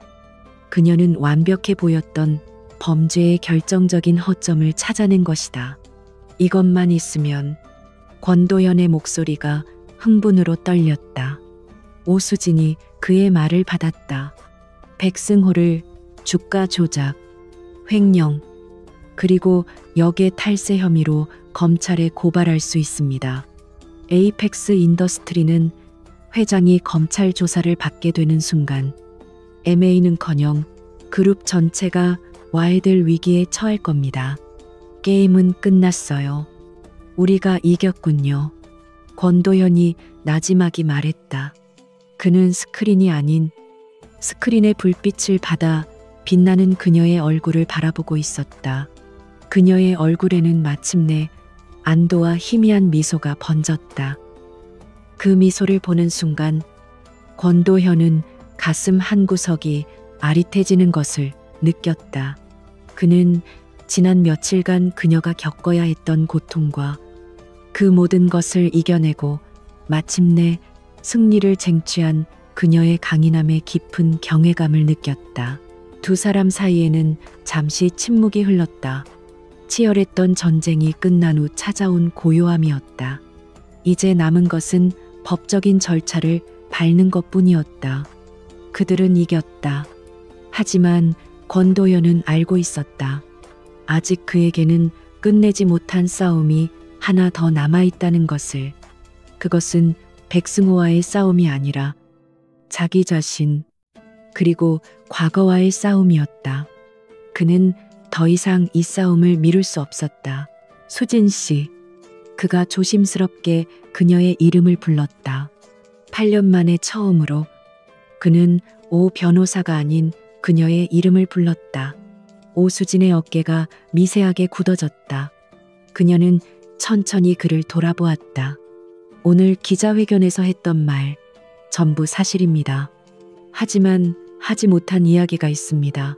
그녀는 완벽해 보였던 범죄의 결정적인 허점을 찾아낸 것이다. 이것만 있으면 권도현의 목소리가 흥분으로 떨렸다. 오수진이 그의 말을 받았다. 백승호를 주가 조작, 횡령, 그리고 역의 탈세 혐의로 검찰에 고발할 수 있습니다. 에이펙스 인더스트리는 회장이 검찰 조사를 받게 되는 순간 MA는커녕 그룹 전체가 와해될 위기에 처할 겁니다. 게임은 끝났어요. 우리가 이겼군요. 권도현이 나지막이 말했다. 그는 스크린이 아닌 스크린의 불빛을 받아 빛나는 그녀의 얼굴을 바라보고 있었다. 그녀의 얼굴에는 마침내 안도와 희미한 미소가 번졌다. 그 미소를 보는 순간 권도현은 가슴 한구석이 아릿해지는 것을 느꼈다. 그는 지난 며칠간 그녀가 겪어야 했던 고통과 그 모든 것을 이겨내고 마침내 승리를 쟁취한 그녀의 강인함에 깊은 경외감을 느꼈다. 두 사람 사이에는 잠시 침묵이 흘렀다. 치열했던 전쟁이 끝난 후 찾아온 고요함이었다. 이제 남은 것은 법적인 절차를 밟는 것뿐이었다. 그들은 이겼다. 하지만 권도현은 알고 있었다. 아직 그에게는 끝내지 못한 싸움이 하나 더 남아있다는 것을. 그것은 백승호와의 싸움이 아니라 자기 자신, 그리고 과거와의 싸움이었다. 그는 더 이상 이 싸움을 미룰 수 없었다. 수진 씨. 그가 조심스럽게 그녀의 이름을 불렀다. 8년 만에 처음으로 그는 오 변호사가 아닌 그녀의 이름을 불렀다. 오수진의 어깨가 미세하게 굳어졌다. 그녀는 천천히 그를 돌아보았다. 오늘 기자회견에서 했던 말, 전부 사실입니다. 하지만 하지 못한 이야기가 있습니다.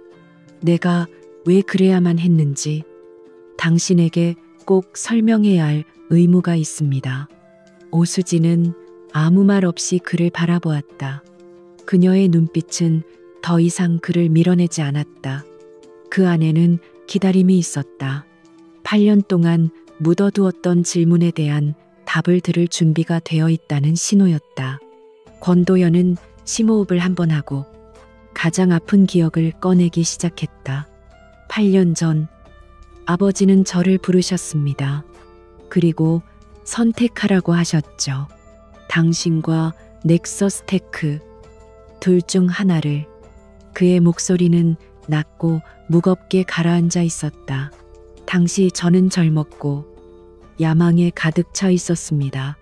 내가 왜 그래야만 했는지 당신에게 꼭 설명해야 할 의무가 있습니다. 오수진은 아무 말 없이 그를 바라보았다. 그녀의 눈빛은 더 이상 그를 밀어내지 않았다. 그 안에는 기다림이 있었다. 8년 동안 묻어두었던 질문에 대한 답을 들을 준비가 되어 있다는 신호였다. 권도연은 심호흡을 한 번 하고 가장 아픈 기억을 꺼내기 시작했다. 8년 전 아버지는 저를 부르셨습니다. 그리고 선택하라고 하셨죠. 당신과 넥서스 테크 둘 중 하나를. 그의 목소리는 낮고 무겁게 가라앉아 있었다. 당시 저는 젊었고 야망에 가득 차 있었습니다.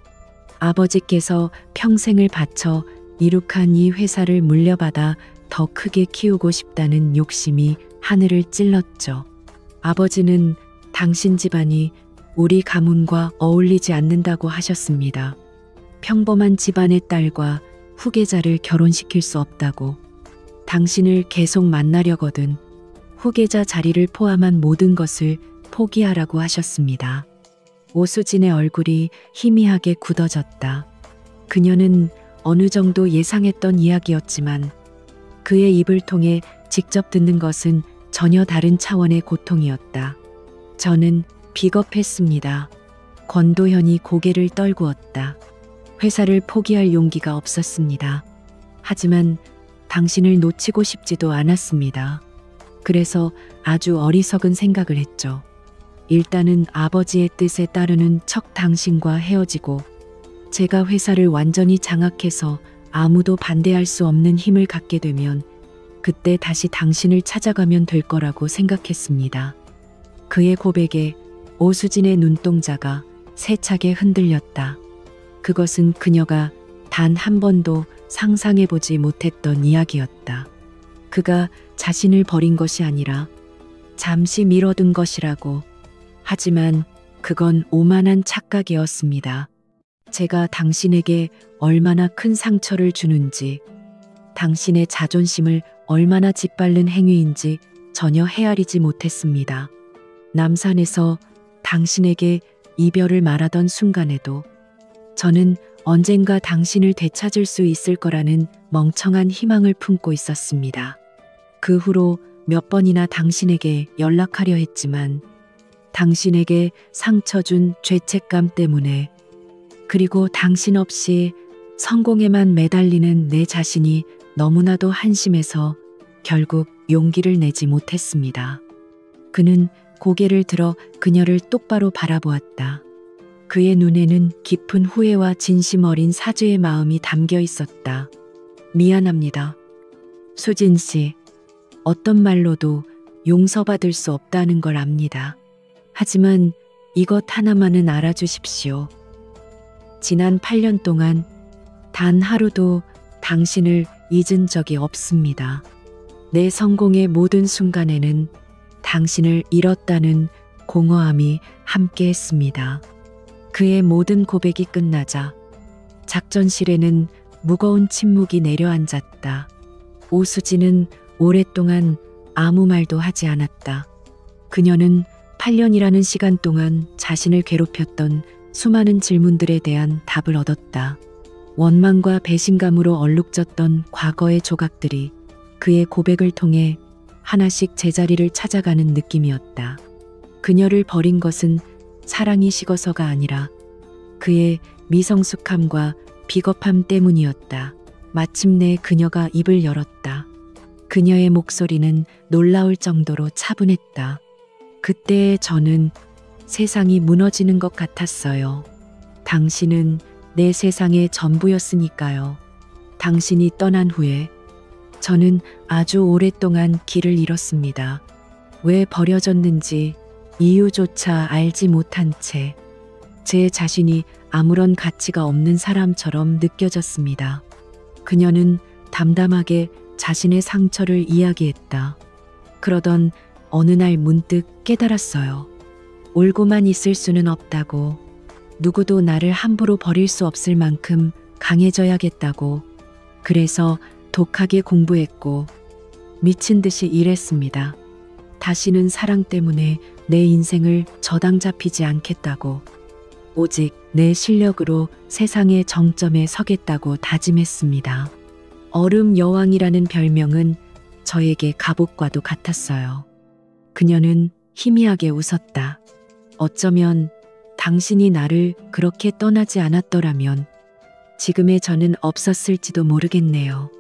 아버지께서 평생을 바쳐 이룩한 이 회사를 물려받아 더 크게 키우고 싶다는 욕심이 하늘을 찔렀죠. 아버지는 당신 집안이 우리 가문과 어울리지 않는다고 하셨습니다. 평범한 집안의 딸과 후계자를 결혼시킬 수 없다고. 당신을 계속 만나려거든 후계자 자리를 포함한 모든 것을 포기하라고 하셨습니다. 오수진의 얼굴이 희미하게 굳어졌다. 그녀는 어느 정도 예상했던 이야기였지만 그의 입을 통해 직접 듣는 것은 전혀 다른 차원의 고통이었다. 저는 비겁했습니다. 권도현이 고개를 떨구었다. 회사를 포기할 용기가 없었습니다. 하지만 당신을 놓치고 싶지도 않았습니다. 그래서 아주 어리석은 생각을 했죠. 일단은 아버지의 뜻에 따르는 척 당신과 헤어지고 제가 회사를 완전히 장악해서 아무도 반대할 수 없는 힘을 갖게 되면 그때 다시 당신을 찾아가면 될 거라고 생각했습니다. 그의 고백에 오수진의 눈동자가 세차게 흔들렸다. 그것은 그녀가 단 한 번도 상상해보지 못했던 이야기였다. 그가 자신을 버린 것이 아니라 잠시 미뤄둔 것이라고. 하지만 그건 오만한 착각이었습니다. 제가 당신에게 얼마나 큰 상처를 주는지, 당신의 자존심을 얼마나 짓밟는 행위인지 전혀 헤아리지 못했습니다. 남산에서 당신에게 이별을 말하던 순간에도 저는 언젠가 당신을 되찾을 수 있을 거라는 멍청한 희망을 품고 있었습니다. 그 후로 몇 번이나 당신에게 연락하려 했지만 당신에게 상처 준 죄책감 때문에, 그리고 당신 없이 성공에만 매달리는 내 자신이 너무나도 한심해서 결국 용기를 내지 못했습니다. 그는 고개를 들어 그녀를 똑바로 바라보았다. 그의 눈에는 깊은 후회와 진심 어린 사죄의 마음이 담겨 있었다. 미안합니다. 수진 씨, 어떤 말로도 용서받을 수 없다는 걸 압니다. 하지만 이것 하나만은 알아주십시오. 지난 8년 동안 단 하루도 당신을 잊은 적이 없습니다. 내 성공의 모든 순간에는 당신을 잃었다는 공허함이 함께했습니다. 그의 모든 고백이 끝나자 작전실에는 무거운 침묵이 내려앉았다. 오수진은 오랫동안 아무 말도 하지 않았다. 그녀는 8년이라는 시간 동안 자신을 괴롭혔던 수많은 질문들에 대한 답을 얻었다. 원망과 배신감으로 얼룩졌던 과거의 조각들이 그의 고백을 통해 하나씩 제자리를 찾아가는 느낌이었다. 그녀를 버린 것은 사랑이 식어서가 아니라 그의 미성숙함과 비겁함 때문이었다. 마침내 그녀가 입을 열었다. 그녀의 목소리는 놀라울 정도로 차분했다. 그때 저는 세상이 무너지는 것 같았어요. 당신은 내 세상의 전부였으니까요. 당신이 떠난 후에 저는 아주 오랫동안 길을 잃었습니다. 왜 버려졌는지 이유조차 알지 못한 채 제 자신이 아무런 가치가 없는 사람처럼 느껴졌습니다. 그녀는 담담하게 자신의 상처를 이야기했다. 그러던 어느 날 문득 깨달았어요. 울고만 있을 수는 없다고. 누구도 나를 함부로 버릴 수 없을 만큼 강해져야겠다고. 그래서 독하게 공부했고 미친 듯이 일했습니다. 다시는 사랑 때문에 내 인생을 저당 잡히지 않겠다고. 오직 내 실력으로 세상의 정점에 서겠다고 다짐했습니다. 얼음 여왕이라는 별명은 저에게 갑옷과도 같았어요. 그녀는 희미하게 웃었다. 어쩌면 당신이 나를 그렇게 떠나지 않았더라면 지금의 저는 없었을지도 모르겠네요.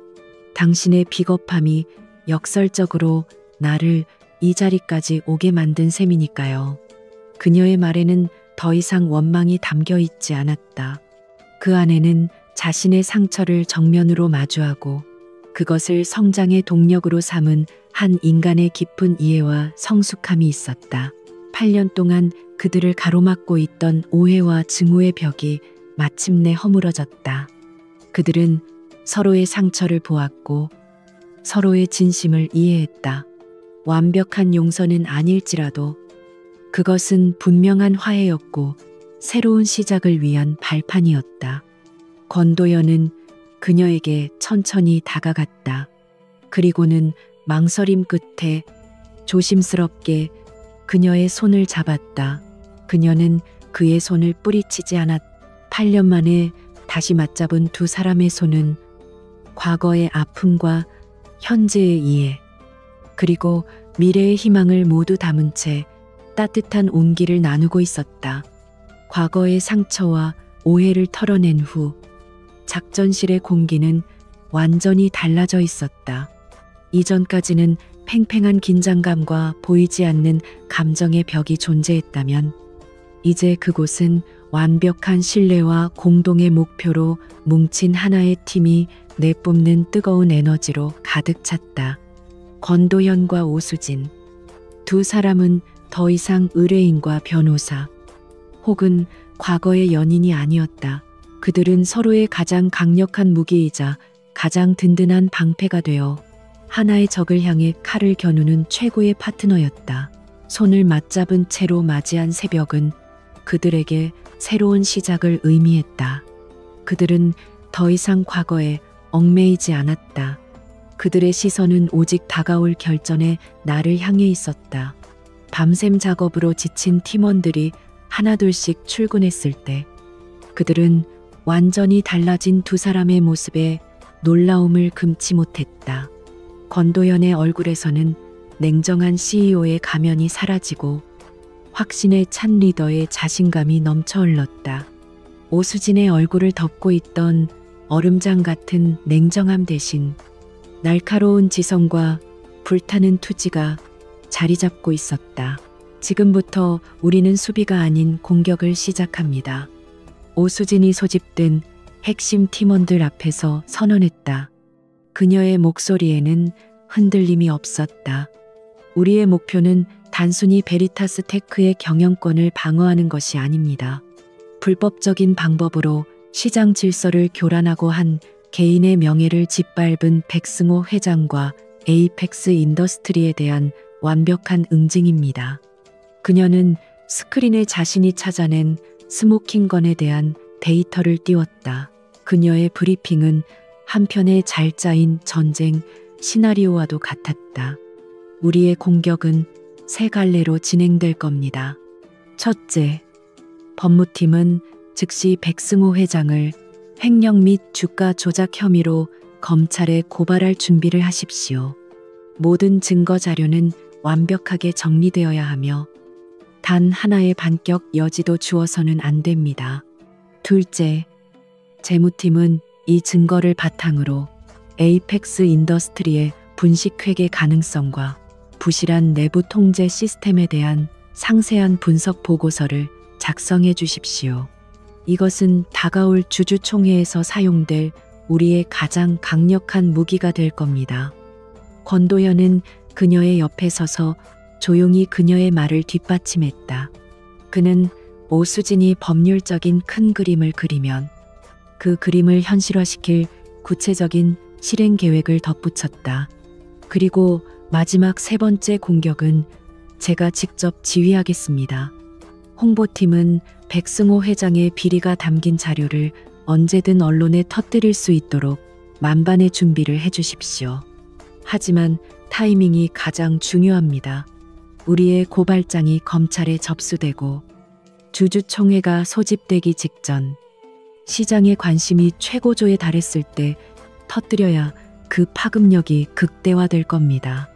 당신의 비겁함이 역설적으로 나를 이 자리까지 오게 만든 셈이니까요. 그녀의 말에는 더 이상 원망이 담겨 있지 않았다. 그 안에는 자신의 상처를 정면으로 마주하고 그것을 성장의 동력으로 삼은 한 인간의 깊은 이해와 성숙함이 있었다. 8년 동안 그들을 가로막고 있던 오해와 증오의 벽이 마침내 허물어졌다. 그들은 서로의 상처를 보았고 서로의 진심을 이해했다. 완벽한 용서는 아닐지라도 그것은 분명한 화해였고 새로운 시작을 위한 발판이었다. 권도연은 그녀에게 천천히 다가갔다. 그리고는 망설임 끝에 조심스럽게 그녀의 손을 잡았다. 그녀는 그의 손을 뿌리치지 않았다. 8년 만에 다시 맞잡은 두 사람의 손은 과거의 아픔과 현재의 이해, 그리고 미래의 희망을 모두 담은 채 따뜻한 온기를 나누고 있었다. 과거의 상처와 오해를 털어낸 후 작전실의 공기는 완전히 달라져 있었다. 이전까지는 팽팽한 긴장감과 보이지 않는 감정의 벽이 존재했다면 이제 그곳은 완벽한 신뢰와 공동의 목표로 뭉친 하나의 팀이 내뿜는 뜨거운 에너지로 가득 찼다. 권도현과 오수진. 두 사람은 더 이상 의뢰인과 변호사 혹은 과거의 연인이 아니었다. 그들은 서로의 가장 강력한 무기이자 가장 든든한 방패가 되어 하나의 적을 향해 칼을 겨누는 최고의 파트너였다. 손을 맞잡은 채로 맞이한 새벽은 그들에게 새로운 시작을 의미했다. 그들은 더 이상 과거에 얽매이지 않았다. 그들의 시선은 오직 다가올 결전의 날을 향해 있었다. 밤샘 작업으로 지친 팀원들이 하나둘씩 출근했을 때 그들은 완전히 달라진 두 사람의 모습에 놀라움을 금치 못했다. 권도연의 얼굴에서는 냉정한 CEO의 가면이 사라지고 확신에 찬 리더의 자신감이 넘쳐 흘렀다. 오수진의 얼굴을 덮고 있던 얼음장 같은 냉정함 대신 날카로운 지성과 불타는 투지가 자리 잡고 있었다. 지금부터 우리는 수비가 아닌 공격을 시작합니다. 오수진이 소집된 핵심 팀원들 앞에서 선언했다. 그녀의 목소리에는 흔들림이 없었다. 우리의 목표는 단순히 베리타스 테크의 경영권을 방어하는 것이 아닙니다. 불법적인 방법으로 시장 질서를 교란하고 한 개인의 명예를 짓밟은 백승호 회장과 에이펙스 인더스트리에 대한 완벽한 응징입니다. 그녀는 스크린에 자신이 찾아낸 스모킹건에 대한 데이터를 띄웠다. 그녀의 브리핑은 한편의 잘 짜인 전쟁 시나리오와도 같았다. 우리의 공격은 세 갈래로 진행될 겁니다. 첫째, 법무팀은 즉시 백승호 회장을 횡령 및 주가 조작 혐의로 검찰에 고발할 준비를 하십시오. 모든 증거 자료는 완벽하게 정리되어야 하며 단 하나의 반격 여지도 주어서는 안 됩니다. 둘째, 재무팀은 이 증거를 바탕으로 에이펙스 인더스트리의 분식회계 가능성과 부실한 내부 통제 시스템에 대한 상세한 분석 보고서를 작성해 주십시오. 이것은 다가올 주주총회에서 사용될 우리의 가장 강력한 무기가 될 겁니다. 권도현은 그녀의 옆에 서서 조용히 그녀의 말을 뒷받침했다. 그는 오수진이 법률적인 큰 그림을 그리면 그 그림을 현실화시킬 구체적인 실행 계획을 덧붙였다. 그리고 마지막 세 번째 공격은 제가 직접 지휘하겠습니다. 홍보팀은 백승호 회장의 비리가 담긴 자료를 언제든 언론에 터뜨릴 수 있도록 만반의 준비를 해주십시오. 하지만 타이밍이 가장 중요합니다. 우리의 고발장이 검찰에 접수되고 주주총회가 소집되기 직전, 시장의 관심이 최고조에 달했을 때 터뜨려야 그 파급력이 극대화될 겁니다.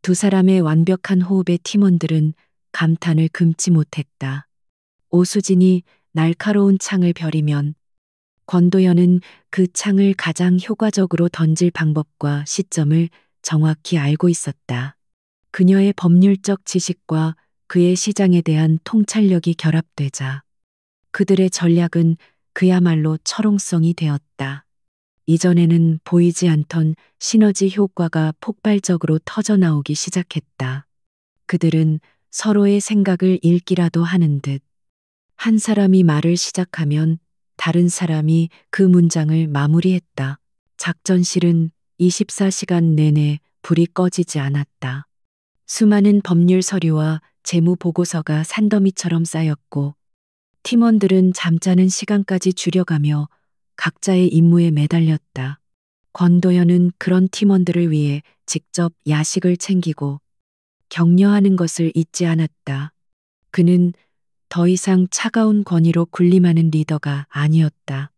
두 사람의 완벽한 호흡에 팀원들은 감탄을 금치 못했다. 오수진이 날카로운 창을 벼리면 권도현은 그 창을 가장 효과적으로 던질 방법과 시점을 정확히 알고 있었다. 그녀의 법률적 지식과 그의 시장에 대한 통찰력이 결합되자 그들의 전략은 그야말로 철옹성이 되었다. 이전에는 보이지 않던 시너지 효과가 폭발적으로 터져나오기 시작했다. 그들은 서로의 생각을 읽기라도 하는 듯 한 사람이 말을 시작하면 다른 사람이 그 문장을 마무리했다. 작전실은 24시간 내내 불이 꺼지지 않았다. 수많은 법률 서류와 재무 보고서가 산더미처럼 쌓였고 팀원들은 잠자는 시간까지 줄여가며 각자의 임무에 매달렸다. 권도현은 그런 팀원들을 위해 직접 야식을 챙기고 격려하는 것을 잊지 않았다. 그는 더 이상 차가운 권위로 군림하는 리더가 아니었다.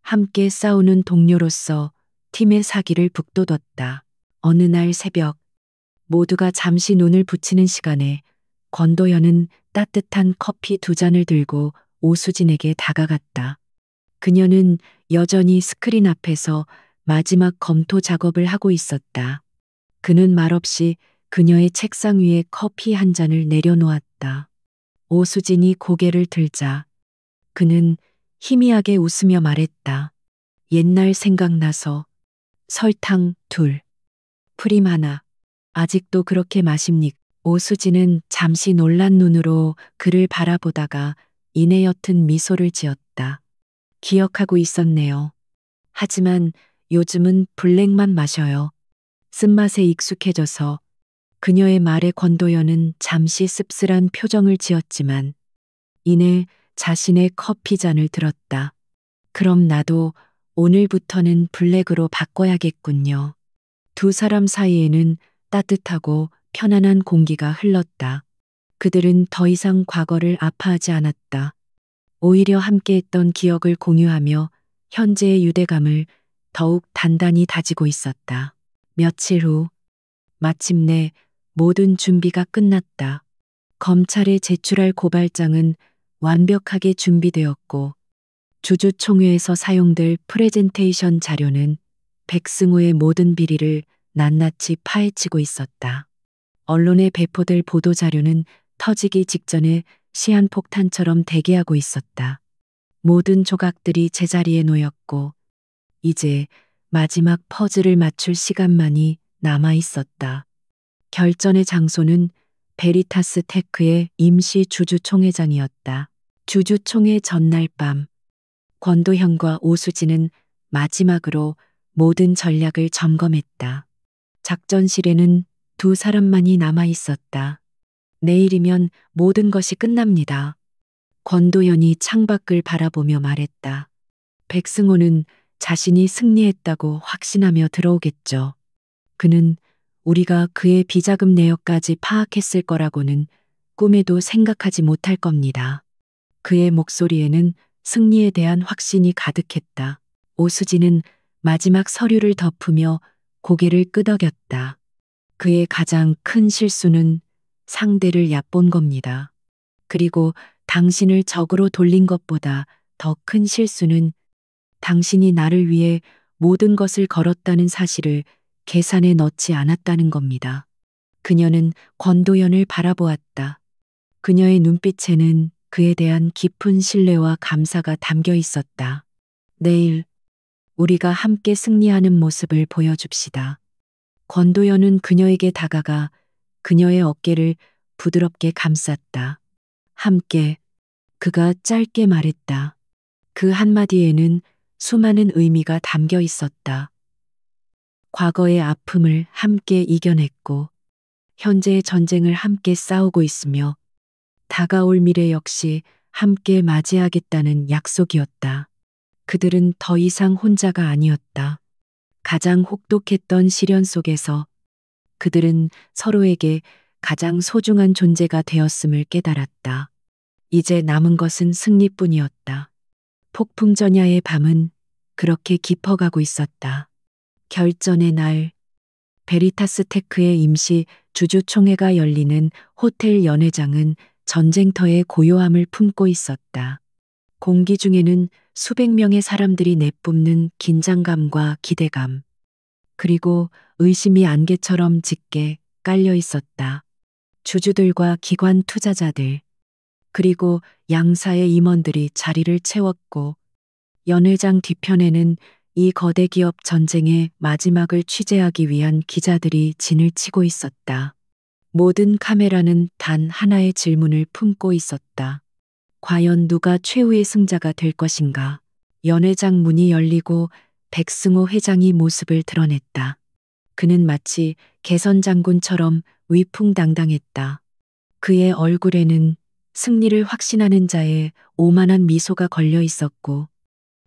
함께 싸우는 동료로서 팀의 사기를 북돋웠다. 어느 날 새벽, 모두가 잠시 눈을 붙이는 시간에 권도현은 따뜻한 커피 두 잔을 들고 오수진에게 다가갔다. 그녀는 여전히 스크린 앞에서 마지막 검토 작업을 하고 있었다. 그는 말없이 그녀의 책상 위에 커피 한 잔을 내려놓았다. 오수진이 고개를 들자 그는 희미하게 웃으며 말했다. 옛날 생각나서 설탕 둘, 프림 하나, 아직도 그렇게 마십니까? 오수진은 잠시 놀란 눈으로 그를 바라보다가 이내 옅은 미소를 지었다. 기억하고 있었네요. 하지만 요즘은 블랙만 마셔요. 쓴맛에 익숙해져서. 그녀의 말에 권도현은 잠시 씁쓸한 표정을 지었지만 이내 자신의 커피잔을 들었다. 그럼 나도 오늘부터는 블랙으로 바꿔야겠군요. 두 사람 사이에는 따뜻하고 편안한 공기가 흘렀다. 그들은 더 이상 과거를 아파하지 않았다. 오히려 함께했던 기억을 공유하며 현재의 유대감을 더욱 단단히 다지고 있었다. 며칠 후, 마침내 모든 준비가 끝났다. 검찰에 제출할 고발장은 완벽하게 준비되었고 주주총회에서 사용될 프레젠테이션 자료는 백승호의 모든 비리를 낱낱이 파헤치고 있었다. 언론에 배포될 보도자료는 터지기 직전에 시한폭탄처럼 대기하고 있었다. 모든 조각들이 제자리에 놓였고 이제 마지막 퍼즐을 맞출 시간만이 남아 있었다. 결전의 장소는 베리타스 테크의 임시 주주총회장이었다. 주주총회 전날 밤, 권도현과 오수진은 마지막으로 모든 전략을 점검했다. 작전실에는 두 사람만이 남아 있었다. 내일이면 모든 것이 끝납니다. 권도현이 창밖을 바라보며 말했다. 백승호는 자신이 승리했다고 확신하며 들어오겠죠. 그는 우리가 그의 비자금 내역까지 파악했을 거라고는 꿈에도 생각하지 못할 겁니다. 그의 목소리에는 승리에 대한 확신이 가득했다. 오수진은 마지막 서류를 덮으며 고개를 끄덕였다. 그의 가장 큰 실수는 상대를 얕본 겁니다. 그리고 당신을 적으로 돌린 것보다 더 큰 실수는 당신이 나를 위해 모든 것을 걸었다는 사실을 계산에 넣지 않았다는 겁니다. 그녀는 권도현을 바라보았다. 그녀의 눈빛에는 그에 대한 깊은 신뢰와 감사가 담겨 있었다. 내일 우리가 함께 승리하는 모습을 보여줍시다. 권도연은 그녀에게 다가가 그녀의 어깨를 부드럽게 감쌌다. 함께, 그가 짧게 말했다. 그 한마디에는 수많은 의미가 담겨 있었다. 과거의 아픔을 함께 이겨냈고, 현재의 전쟁을 함께 싸우고 있으며, 다가올 미래 역시 함께 맞이하겠다는 약속이었다. 그들은 더 이상 혼자가 아니었다. 가장 혹독했던 시련 속에서 그들은 서로에게 가장 소중한 존재가 되었음을 깨달았다. 이제 남은 것은 승리뿐이었다. 폭풍전야의 밤은 그렇게 깊어가고 있었다. 결전의 날, 베리타스 테크의 임시 주주총회가 열리는 호텔 연회장은 전쟁터의 고요함을 품고 있었다. 공기 중에는 수백 명의 사람들이 내뿜는 긴장감과 기대감, 그리고 의심이 안개처럼 짙게 깔려 있었다. 주주들과 기관 투자자들, 그리고 양사의 임원들이 자리를 채웠고, 연회장 뒤편에는 이 거대 기업 전쟁의 마지막을 취재하기 위한 기자들이 진을 치고 있었다. 모든 카메라는 단 하나의 질문을 품고 있었다. 과연 누가 최후의 승자가 될 것인가? 연회장 문이 열리고 백승호 회장이 모습을 드러냈다. 그는 마치 개선 장군처럼 위풍당당했다. 그의 얼굴에는 승리를 확신하는 자의 오만한 미소가 걸려 있었고,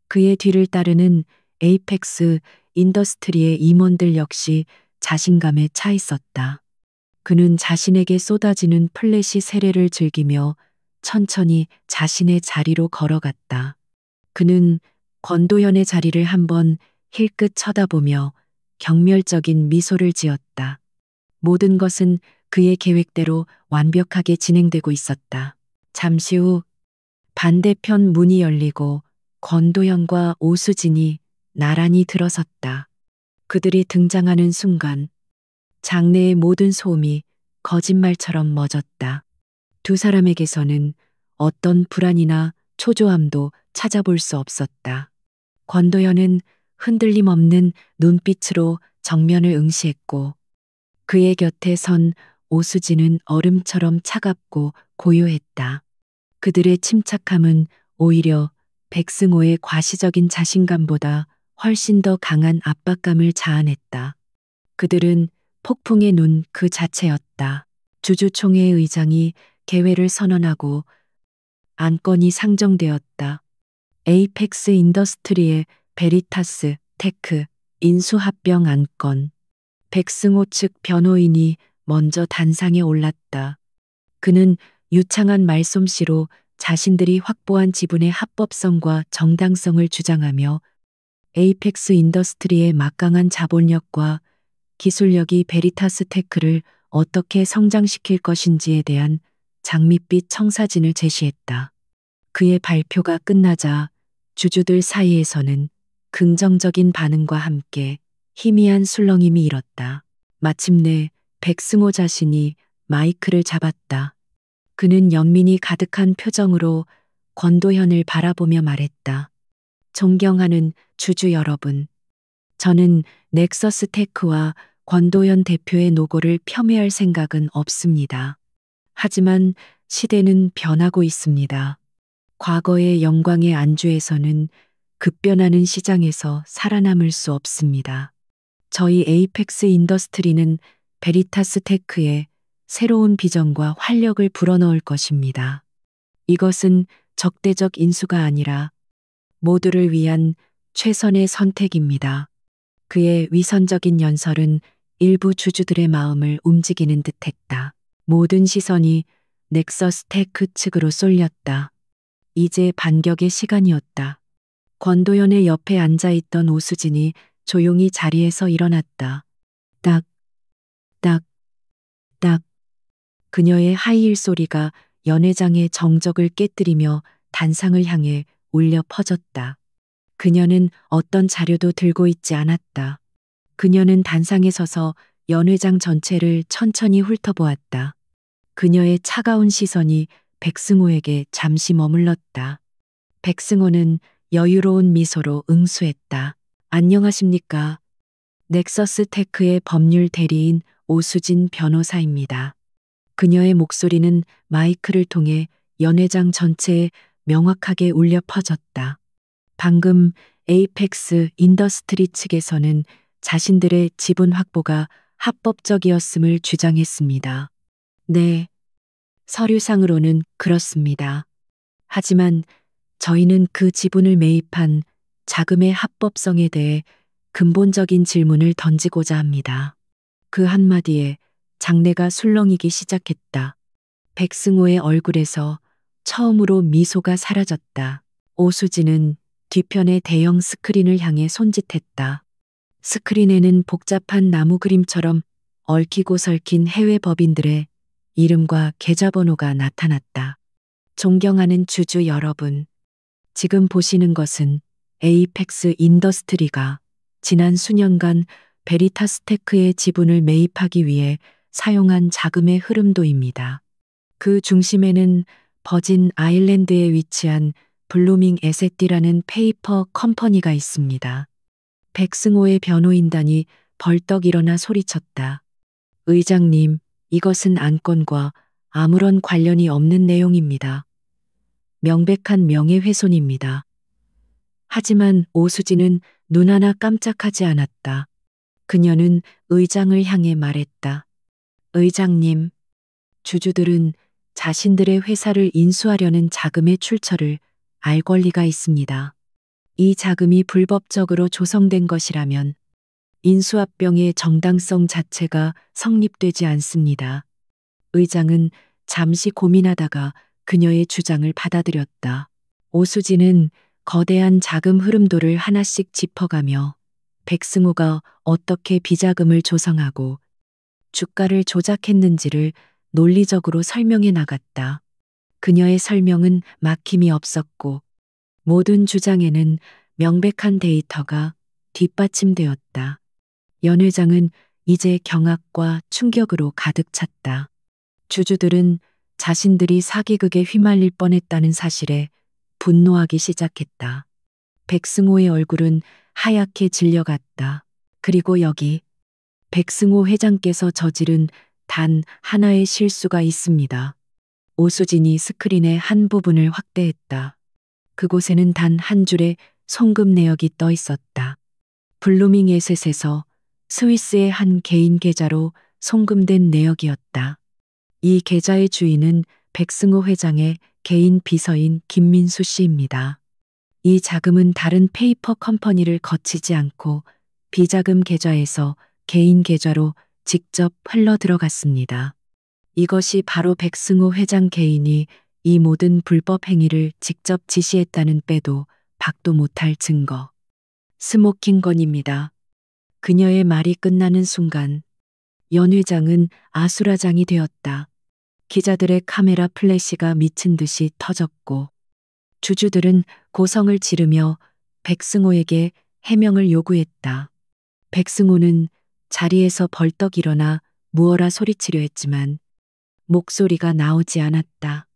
그의 뒤를 따르는 에이펙스 인더스트리의 임원들 역시 자신감에 차 있었다. 그는 자신에게 쏟아지는 플래시 세례를 즐기며 천천히 자신의 자리로 걸어갔다. 그는 권도현의 자리를 한번 힐끗 쳐다보며 경멸적인 미소를 지었다. 모든 것은 그의 계획대로 완벽하게 진행되고 있었다. 잠시 후 반대편 문이 열리고 권도현과 오수진이 나란히 들어섰다. 그들이 등장하는 순간 장내의 모든 소음이 거짓말처럼 멎었다. 두 사람에게서는 어떤 불안이나 초조함도 찾아볼 수 없었다. 권도현은 흔들림 없는 눈빛으로 정면을 응시했고, 그의 곁에 선 오수진은 얼음처럼 차갑고 고요했다. 그들의 침착함은 오히려 백승호의 과시적인 자신감보다 훨씬 더 강한 압박감을 자아냈다. 그들은 폭풍의 눈 그 자체였다. 주주총회 의장이 개회를 선언하고 안건이 상정되었다. 에이펙스 인더스트리의 베리타스 테크 인수합병 안건. 백승호 측 변호인이 먼저 단상에 올랐다. 그는 유창한 말솜씨로 자신들이 확보한 지분의 합법성과 정당성을 주장하며 에이펙스 인더스트리의 막강한 자본력과 기술력이 베리타스 테크를 어떻게 성장시킬 것인지에 대한 장밋빛 청사진을 제시했다. 그의 발표가 끝나자 주주들 사이에서는 긍정적인 반응과 함께 희미한 술렁임이 일었다. 마침내 백승호 자신이 마이크를 잡았다. 그는 연민이 가득한 표정으로 권도현을 바라보며 말했다. 존경하는 주주 여러분, 저는 넥서스 테크와 권도현 대표의 노고를 폄훼할 생각은 없습니다. 하지만 시대는 변하고 있습니다. 과거의 영광의 안주에서는 급변하는 시장에서 살아남을 수 없습니다. 저희 에이펙스 인더스트리는 베리타스 테크에 새로운 비전과 활력을 불어넣을 것입니다. 이것은 적대적 인수가 아니라 모두를 위한 최선의 선택입니다. 그의 위선적인 연설은 일부 주주들의 마음을 움직이는 듯했다. 모든 시선이 넥서스 테크 측으로 쏠렸다. 이제 반격의 시간이었다. 권도현의 옆에 앉아있던 오수진이 조용히 자리에서 일어났다. 딱, 딱, 딱. 그녀의 하이힐 소리가 연회장의 정적을 깨뜨리며 단상을 향해 울려 퍼졌다. 그녀는 어떤 자료도 들고 있지 않았다. 그녀는 단상에 서서 연회장 전체를 천천히 훑어보았다. 그녀의 차가운 시선이 백승호에게 잠시 머물렀다. 백승호는 여유로운 미소로 응수했다. 안녕하십니까. 넥서스 테크의 법률 대리인 오수진 변호사입니다. 그녀의 목소리는 마이크를 통해 연회장 전체에 명확하게 울려 퍼졌다. 방금 에이펙스 인더스트리 측에서는 자신들의 지분 확보가 합법적이었음을 주장했습니다. 네, 서류상으로는 그렇습니다. 하지만 저희는 그 지분을 매입한 자금의 합법성에 대해 근본적인 질문을 던지고자 합니다. 그 한마디에 장내가 술렁이기 시작했다. 백승호의 얼굴에서 처음으로 미소가 사라졌다. 오수진은 뒤편의 대형 스크린을 향해 손짓했다. 스크린에는 복잡한 나무 그림처럼 얽히고 설킨 해외 법인들의 이름과 계좌번호가 나타났다. 존경하는 주주 여러분, 지금 보시는 것은 에이펙스 인더스트리가 지난 수년간 베리타스테크의 지분을 매입하기 위해 사용한 자금의 흐름도입니다. 그 중심에는 버진 아일랜드에 위치한 블루밍 에셋디라는 페이퍼 컴퍼니가 있습니다. 백승호의 변호인단이 벌떡 일어나 소리쳤다. 의장님, 이것은 안건과 아무런 관련이 없는 내용입니다. 명백한 명예훼손입니다. 하지만 오수진은 눈 하나 깜짝하지 않았다. 그녀는 의장을 향해 말했다. 의장님, 주주들은 자신들의 회사를 인수하려는 자금의 출처를 알 권리가 있습니다. 이 자금이 불법적으로 조성된 것이라면 인수합병의 정당성 자체가 성립되지 않습니다. 의장은 잠시 고민하다가 그녀의 주장을 받아들였다. 오수진은 거대한 자금 흐름도를 하나씩 짚어가며 백승호가 어떻게 비자금을 조성하고 주가를 조작했는지를 논리적으로 설명해 나갔다. 그녀의 설명은 막힘이 없었고 모든 주장에는 명백한 데이터가 뒷받침되었다. 연 회장은 이제 경악과 충격으로 가득 찼다. 주주들은 자신들이 사기극에 휘말릴 뻔했다는 사실에 분노하기 시작했다. 백승호의 얼굴은 하얗게 질려갔다. 그리고 여기 백승호 회장께서 저지른 단 하나의 실수가 있습니다. 오수진이 스크린의 한 부분을 확대했다. 그곳에는 단 한 줄의 송금 내역이 떠 있었다. 블루밍 에셋에서 스위스의 한 개인 계좌로 송금된 내역이었다. 이 계좌의 주인은 백승호 회장의 개인 비서인 김민수 씨입니다. 이 자금은 다른 페이퍼 컴퍼니를 거치지 않고 비자금 계좌에서 개인 계좌로 직접 흘러 들어갔습니다. 이것이 바로 백승호 회장 개인이 이 모든 불법 행위를 직접 지시했다는 빼도 박도 못할 증거. 스모킹건입니다. 그녀의 말이 끝나는 순간 연 회장은 아수라장이 되었다. 기자들의 카메라 플래시가 미친 듯이 터졌고 주주들은 고성을 지르며 백승호에게 해명을 요구했다. 백승호는 자리에서 벌떡 일어나 무어라 소리치려 했지만 목소리가 나오지 않았다.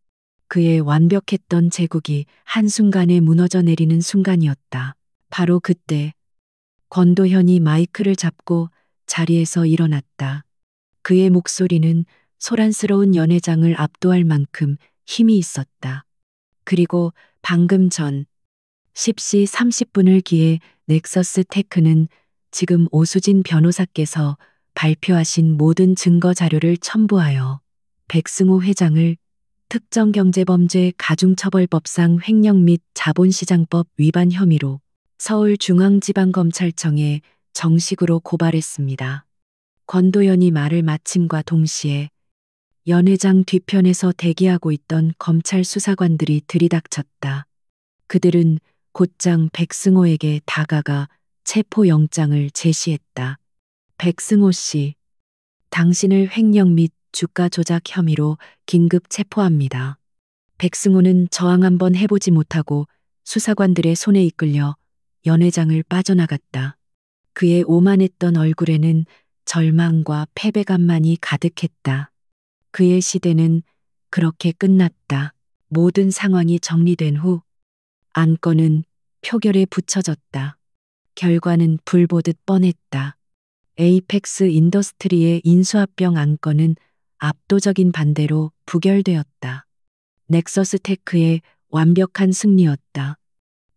그의 완벽했던 제국이 한순간에 무너져 내리는 순간이었다. 바로 그때 권도현이 마이크를 잡고 자리에서 일어났다. 그의 목소리는 소란스러운 연회장을 압도할 만큼 힘이 있었다. 그리고 방금 전 10시 30분을 기해 넥서스 테크는 지금 오수진 변호사께서 발표하신 모든 증거 자료를 첨부하여 백승호 회장을 특정경제범죄 가중처벌법상 횡령 및 자본시장법 위반 혐의로 서울중앙지방검찰청에 정식으로 고발했습니다. 권도연이 말을 마침과 동시에 연 회장 뒤편에서 대기하고 있던 검찰 수사관들이 들이닥쳤다. 그들은 곧장 백승호에게 다가가 체포영장을 제시했다. 백승호 씨, 당신을 횡령 및 주가 조작 혐의로 긴급 체포합니다. 백승호는 저항 한번 해보지 못하고 수사관들의 손에 이끌려 연 회장을 빠져나갔다. 그의 오만했던 얼굴에는 절망과 패배감만이 가득했다. 그의 시대는 그렇게 끝났다. 모든 상황이 정리된 후 안건은 표결에 붙여졌다. 결과는 불보듯 뻔했다. 에이펙스 인더스트리의 인수합병 안건은 압도적인 반대로 부결되었다. 넥서스 테크의 완벽한 승리였다.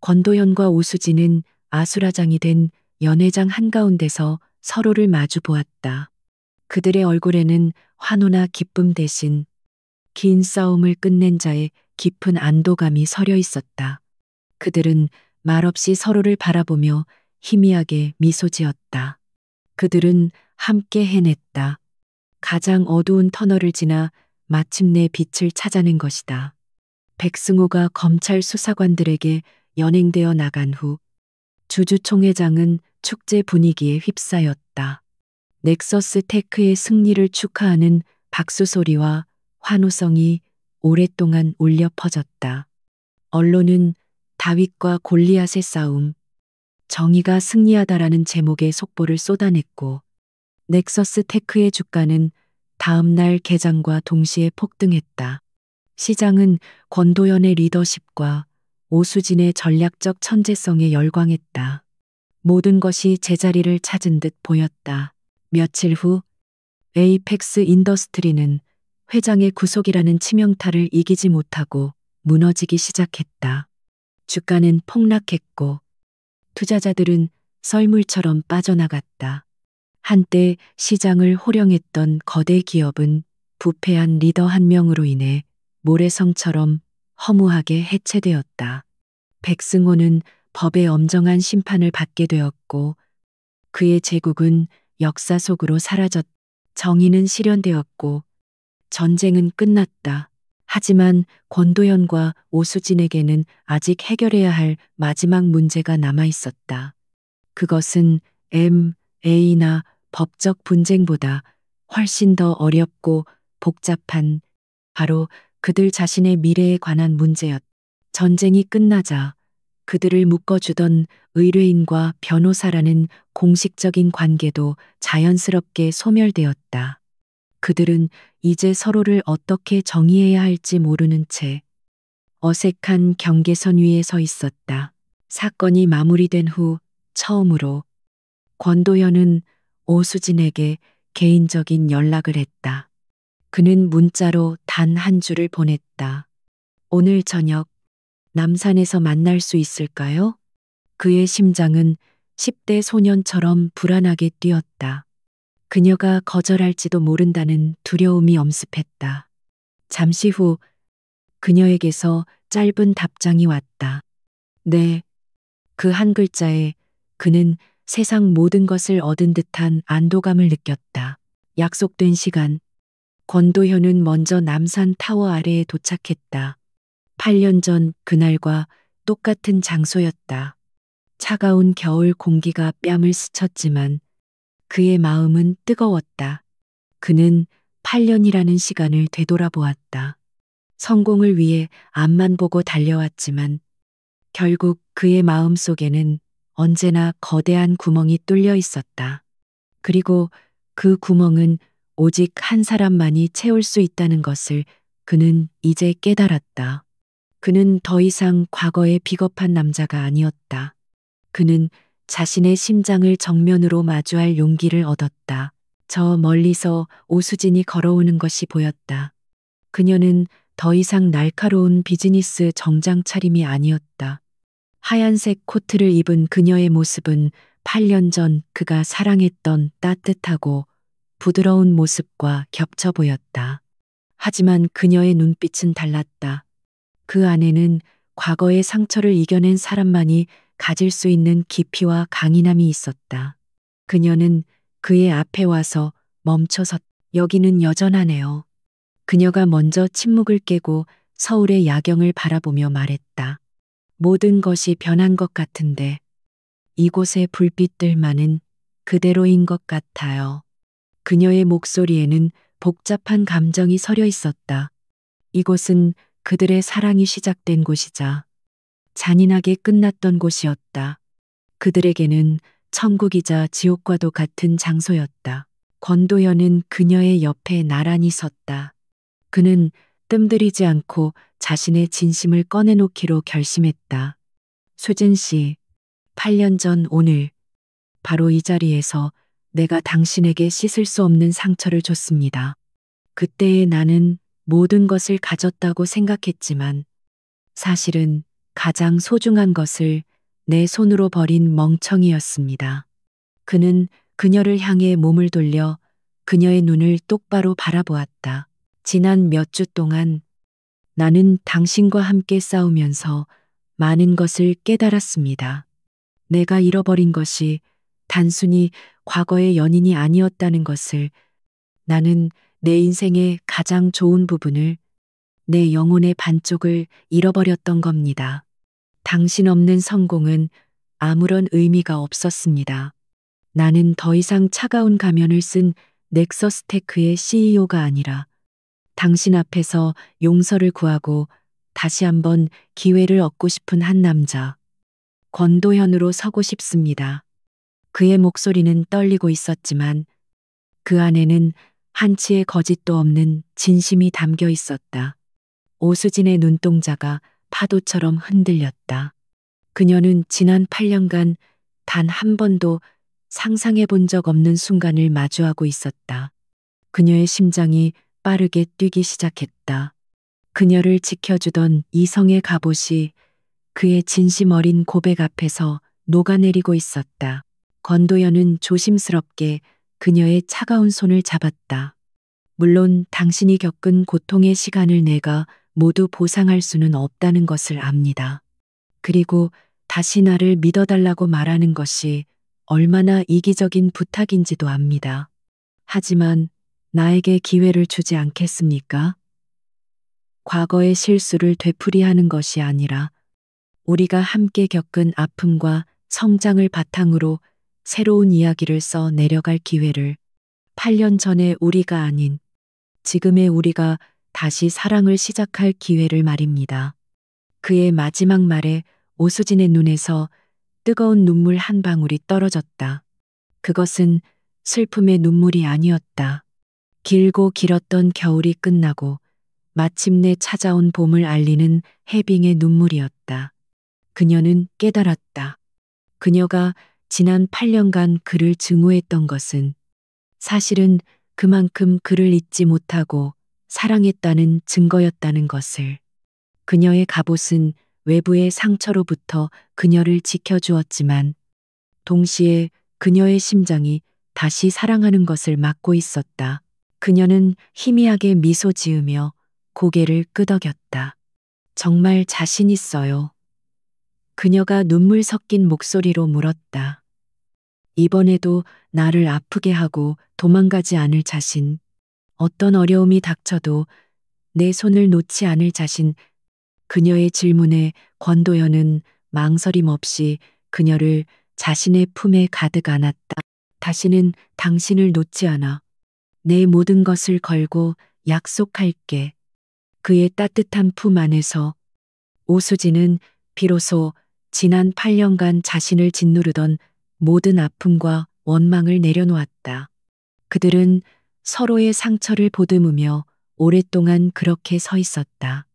권도현과 오수진은 아수라장이 된 연회장 한가운데서 서로를 마주 보았다. 그들의 얼굴에는 환호나 기쁨 대신 긴 싸움을 끝낸 자의 깊은 안도감이 서려 있었다. 그들은 말없이 서로를 바라보며 희미하게 미소 지었다. 그들은 함께 해냈다. 가장 어두운 터널을 지나 마침내 빛을 찾아낸 것이다. 백승호가 검찰 수사관들에게 연행되어 나간 후 주주총회장은 축제 분위기에 휩싸였다. 넥서스 테크의 승리를 축하하는 박수 소리와 환호성이 오랫동안 울려 퍼졌다. 언론은 다윗과 골리앗의 싸움, 정의가 승리하다라는 제목의 속보를 쏟아냈고 넥서스 테크의 주가는 다음 날 개장과 동시에 폭등했다. 시장은 권도연의 리더십과 오수진의 전략적 천재성에 열광했다. 모든 것이 제자리를 찾은 듯 보였다. 며칠 후 에이펙스 인더스트리는 회장의 구속이라는 치명타를 이기지 못하고 무너지기 시작했다. 주가는 폭락했고 투자자들은 썰물처럼 빠져나갔다. 한때 시장을 호령했던 거대 기업은 부패한 리더 한 명으로 인해 모래성처럼 허무하게 해체되었다. 백승호는 법의 엄정한 심판을 받게 되었고 그의 제국은 역사 속으로 사라졌다. 정의는 실현되었고 전쟁은 끝났다. 하지만 권도현과 오수진에게는 아직 해결해야 할 마지막 문제가 남아 있었다. 그것은 M.A.나 법적 분쟁보다 훨씬 더 어렵고 복잡한 바로 그들 자신의 미래에 관한 문제였다. 전쟁이 끝나자 그들을 묶어주던 의뢰인과 변호사라는 공식적인 관계도 자연스럽게 소멸되었다. 그들은 이제 서로를 어떻게 정의해야 할지 모르는 채 어색한 경계선 위에 서 있었다. 사건이 마무리된 후 처음으로 권도현은 오수진에게 개인적인 연락을 했다. 그는 문자로 단 한 줄을 보냈다. 오늘 저녁 남산에서 만날 수 있을까요? 그의 심장은 10대 소년처럼 불안하게 뛰었다. 그녀가 거절할지도 모른다는 두려움이 엄습했다. 잠시 후 그녀에게서 짧은 답장이 왔다. 네. 그 한 글자에 그는 세상 모든 것을 얻은 듯한 안도감을 느꼈다. 약속된 시간. 권도현은 먼저 남산 타워 아래에 도착했다. 8년 전 그날과 똑같은 장소였다. 차가운 겨울 공기가 뺨을 스쳤지만 그의 마음은 뜨거웠다. 그는 8년이라는 시간을 되돌아보았다. 성공을 위해 앞만 보고 달려왔지만 결국 그의 마음 속에는 언제나 거대한 구멍이 뚫려 있었다. 그리고 그 구멍은 오직 한 사람만이 채울 수 있다는 것을 그는 이제 깨달았다. 그는 더 이상 과거의 비겁한 남자가 아니었다. 그는 자신의 심장을 정면으로 마주할 용기를 얻었다. 저 멀리서 오수진이 걸어오는 것이 보였다. 그녀는 더 이상 날카로운 비즈니스 정장 차림이 아니었다. 하얀색 코트를 입은 그녀의 모습은 8년 전 그가 사랑했던 따뜻하고 부드러운 모습과 겹쳐 보였다. 하지만 그녀의 눈빛은 달랐다. 그 안에는 과거의 상처를 이겨낸 사람만이 가질 수 있는 깊이와 강인함이 있었다. 그녀는 그의 앞에 와서 멈춰섰. 여기는 여전하네요. 그녀가 먼저 침묵을 깨고 서울의 야경을 바라보며 말했다. 모든 것이 변한 것 같은데 이곳의 불빛들만은 그대로인 것 같아요. 그녀의 목소리에는 복잡한 감정이 서려 있었다. 이곳은 그들의 사랑이 시작된 곳이자 잔인하게 끝났던 곳이었다. 그들에게는 천국이자 지옥과도 같은 장소였다. 권도현은 그녀의 옆에 나란히 섰다. 그는 뜸들이지 않고 자신의 진심을 꺼내놓기로 결심했다. 수진 씨, 8년 전 오늘 바로 이 자리에서 내가 당신에게 씻을 수 없는 상처를 줬습니다. 그때의 나는 모든 것을 가졌다고 생각했지만 사실은 가장 소중한 것을 내 손으로 버린 멍청이였습니다. 그는 그녀를 향해 몸을 돌려 그녀의 눈을 똑바로 바라보았다. 지난 몇 주 동안 나는 당신과 함께 싸우면서 많은 것을 깨달았습니다. 내가 잃어버린 것이 단순히 과거의 연인이 아니었다는 것을, 나는 내 인생의 가장 좋은 부분을, 내 영혼의 반쪽을 잃어버렸던 겁니다. 당신 없는 성공은 아무런 의미가 없었습니다. 나는 더 이상 차가운 가면을 쓴 넥서스테크의 CEO가 아니라 당신 앞에서 용서를 구하고 다시 한번 기회를 얻고 싶은 한 남자, 권도현으로 서고 싶습니다. 그의 목소리는 떨리고 있었지만 그 안에는 한치의 거짓도 없는 진심이 담겨 있었다. 오수진의 눈동자가 파도처럼 흔들렸다. 그녀는 지난 8년간 단 한 번도 상상해 본 적 없는 순간을 마주하고 있었다. 그녀의 심장이 빠르게 뛰기 시작했다. 그녀를 지켜주던 이성의 갑옷이 그의 진심 어린 고백 앞에서 녹아내리고 있었다. 권도연은 조심스럽게 그녀의 차가운 손을 잡았다. 물론 당신이 겪은 고통의 시간을 내가 모두 보상할 수는 없다는 것을 압니다. 그리고 다시 나를 믿어달라고 말하는 것이 얼마나 이기적인 부탁인지도 압니다. 하지만 나에게 기회를 주지 않겠습니까? 과거의 실수를 되풀이하는 것이 아니라 우리가 함께 겪은 아픔과 성장을 바탕으로 새로운 이야기를 써 내려갈 기회를, 8년 전의 우리가 아닌 지금의 우리가 다시 사랑을 시작할 기회를 말입니다. 그의 마지막 말에 오수진의 눈에서 뜨거운 눈물 한 방울이 떨어졌다. 그것은 슬픔의 눈물이 아니었다. 길고 길었던 겨울이 끝나고 마침내 찾아온 봄을 알리는 해빙의 눈물이었다. 그녀는 깨달았다. 그녀가 지난 8년간 그를 증오했던 것은 사실은 그만큼 그를 잊지 못하고 사랑했다는 증거였다는 것을. 그녀의 갑옷은 외부의 상처로부터 그녀를 지켜주었지만 동시에 그녀의 심장이 다시 사랑하는 것을 막고 있었다. 그녀는 희미하게 미소 지으며 고개를 끄덕였다. 정말 자신 있어요. 그녀가 눈물 섞인 목소리로 물었다. 이번에도 나를 아프게 하고 도망가지 않을 자신, 어떤 어려움이 닥쳐도 내 손을 놓지 않을 자신. 그녀의 질문에 권도현은 망설임 없이 그녀를 자신의 품에 가득 안았다. 다시는 당신을 놓지 않아. 내 모든 것을 걸고 약속할게. 그의 따뜻한 품 안에서 오수진은 비로소 지난 8년간 자신을 짓누르던 모든 아픔과 원망을 내려놓았다. 그들은 서로의 상처를 보듬으며 오랫동안 그렇게 서 있었다.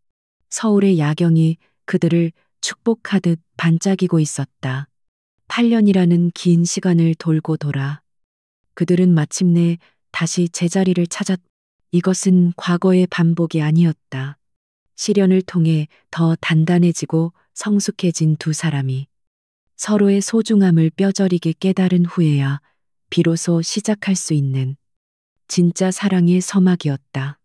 서울의 야경이 그들을 축복하듯 반짝이고 있었다. 8년이라는 긴 시간을 돌고 돌아 그들은 마침내 다시 제자리를 찾았다. 이것은 과거의 반복이 아니었다. 시련을 통해 더 단단해지고 성숙해진 두 사람이 서로의 소중함을 뼈저리게 깨달은 후에야 비로소 시작할 수 있는 진짜 사랑의 서막이었다.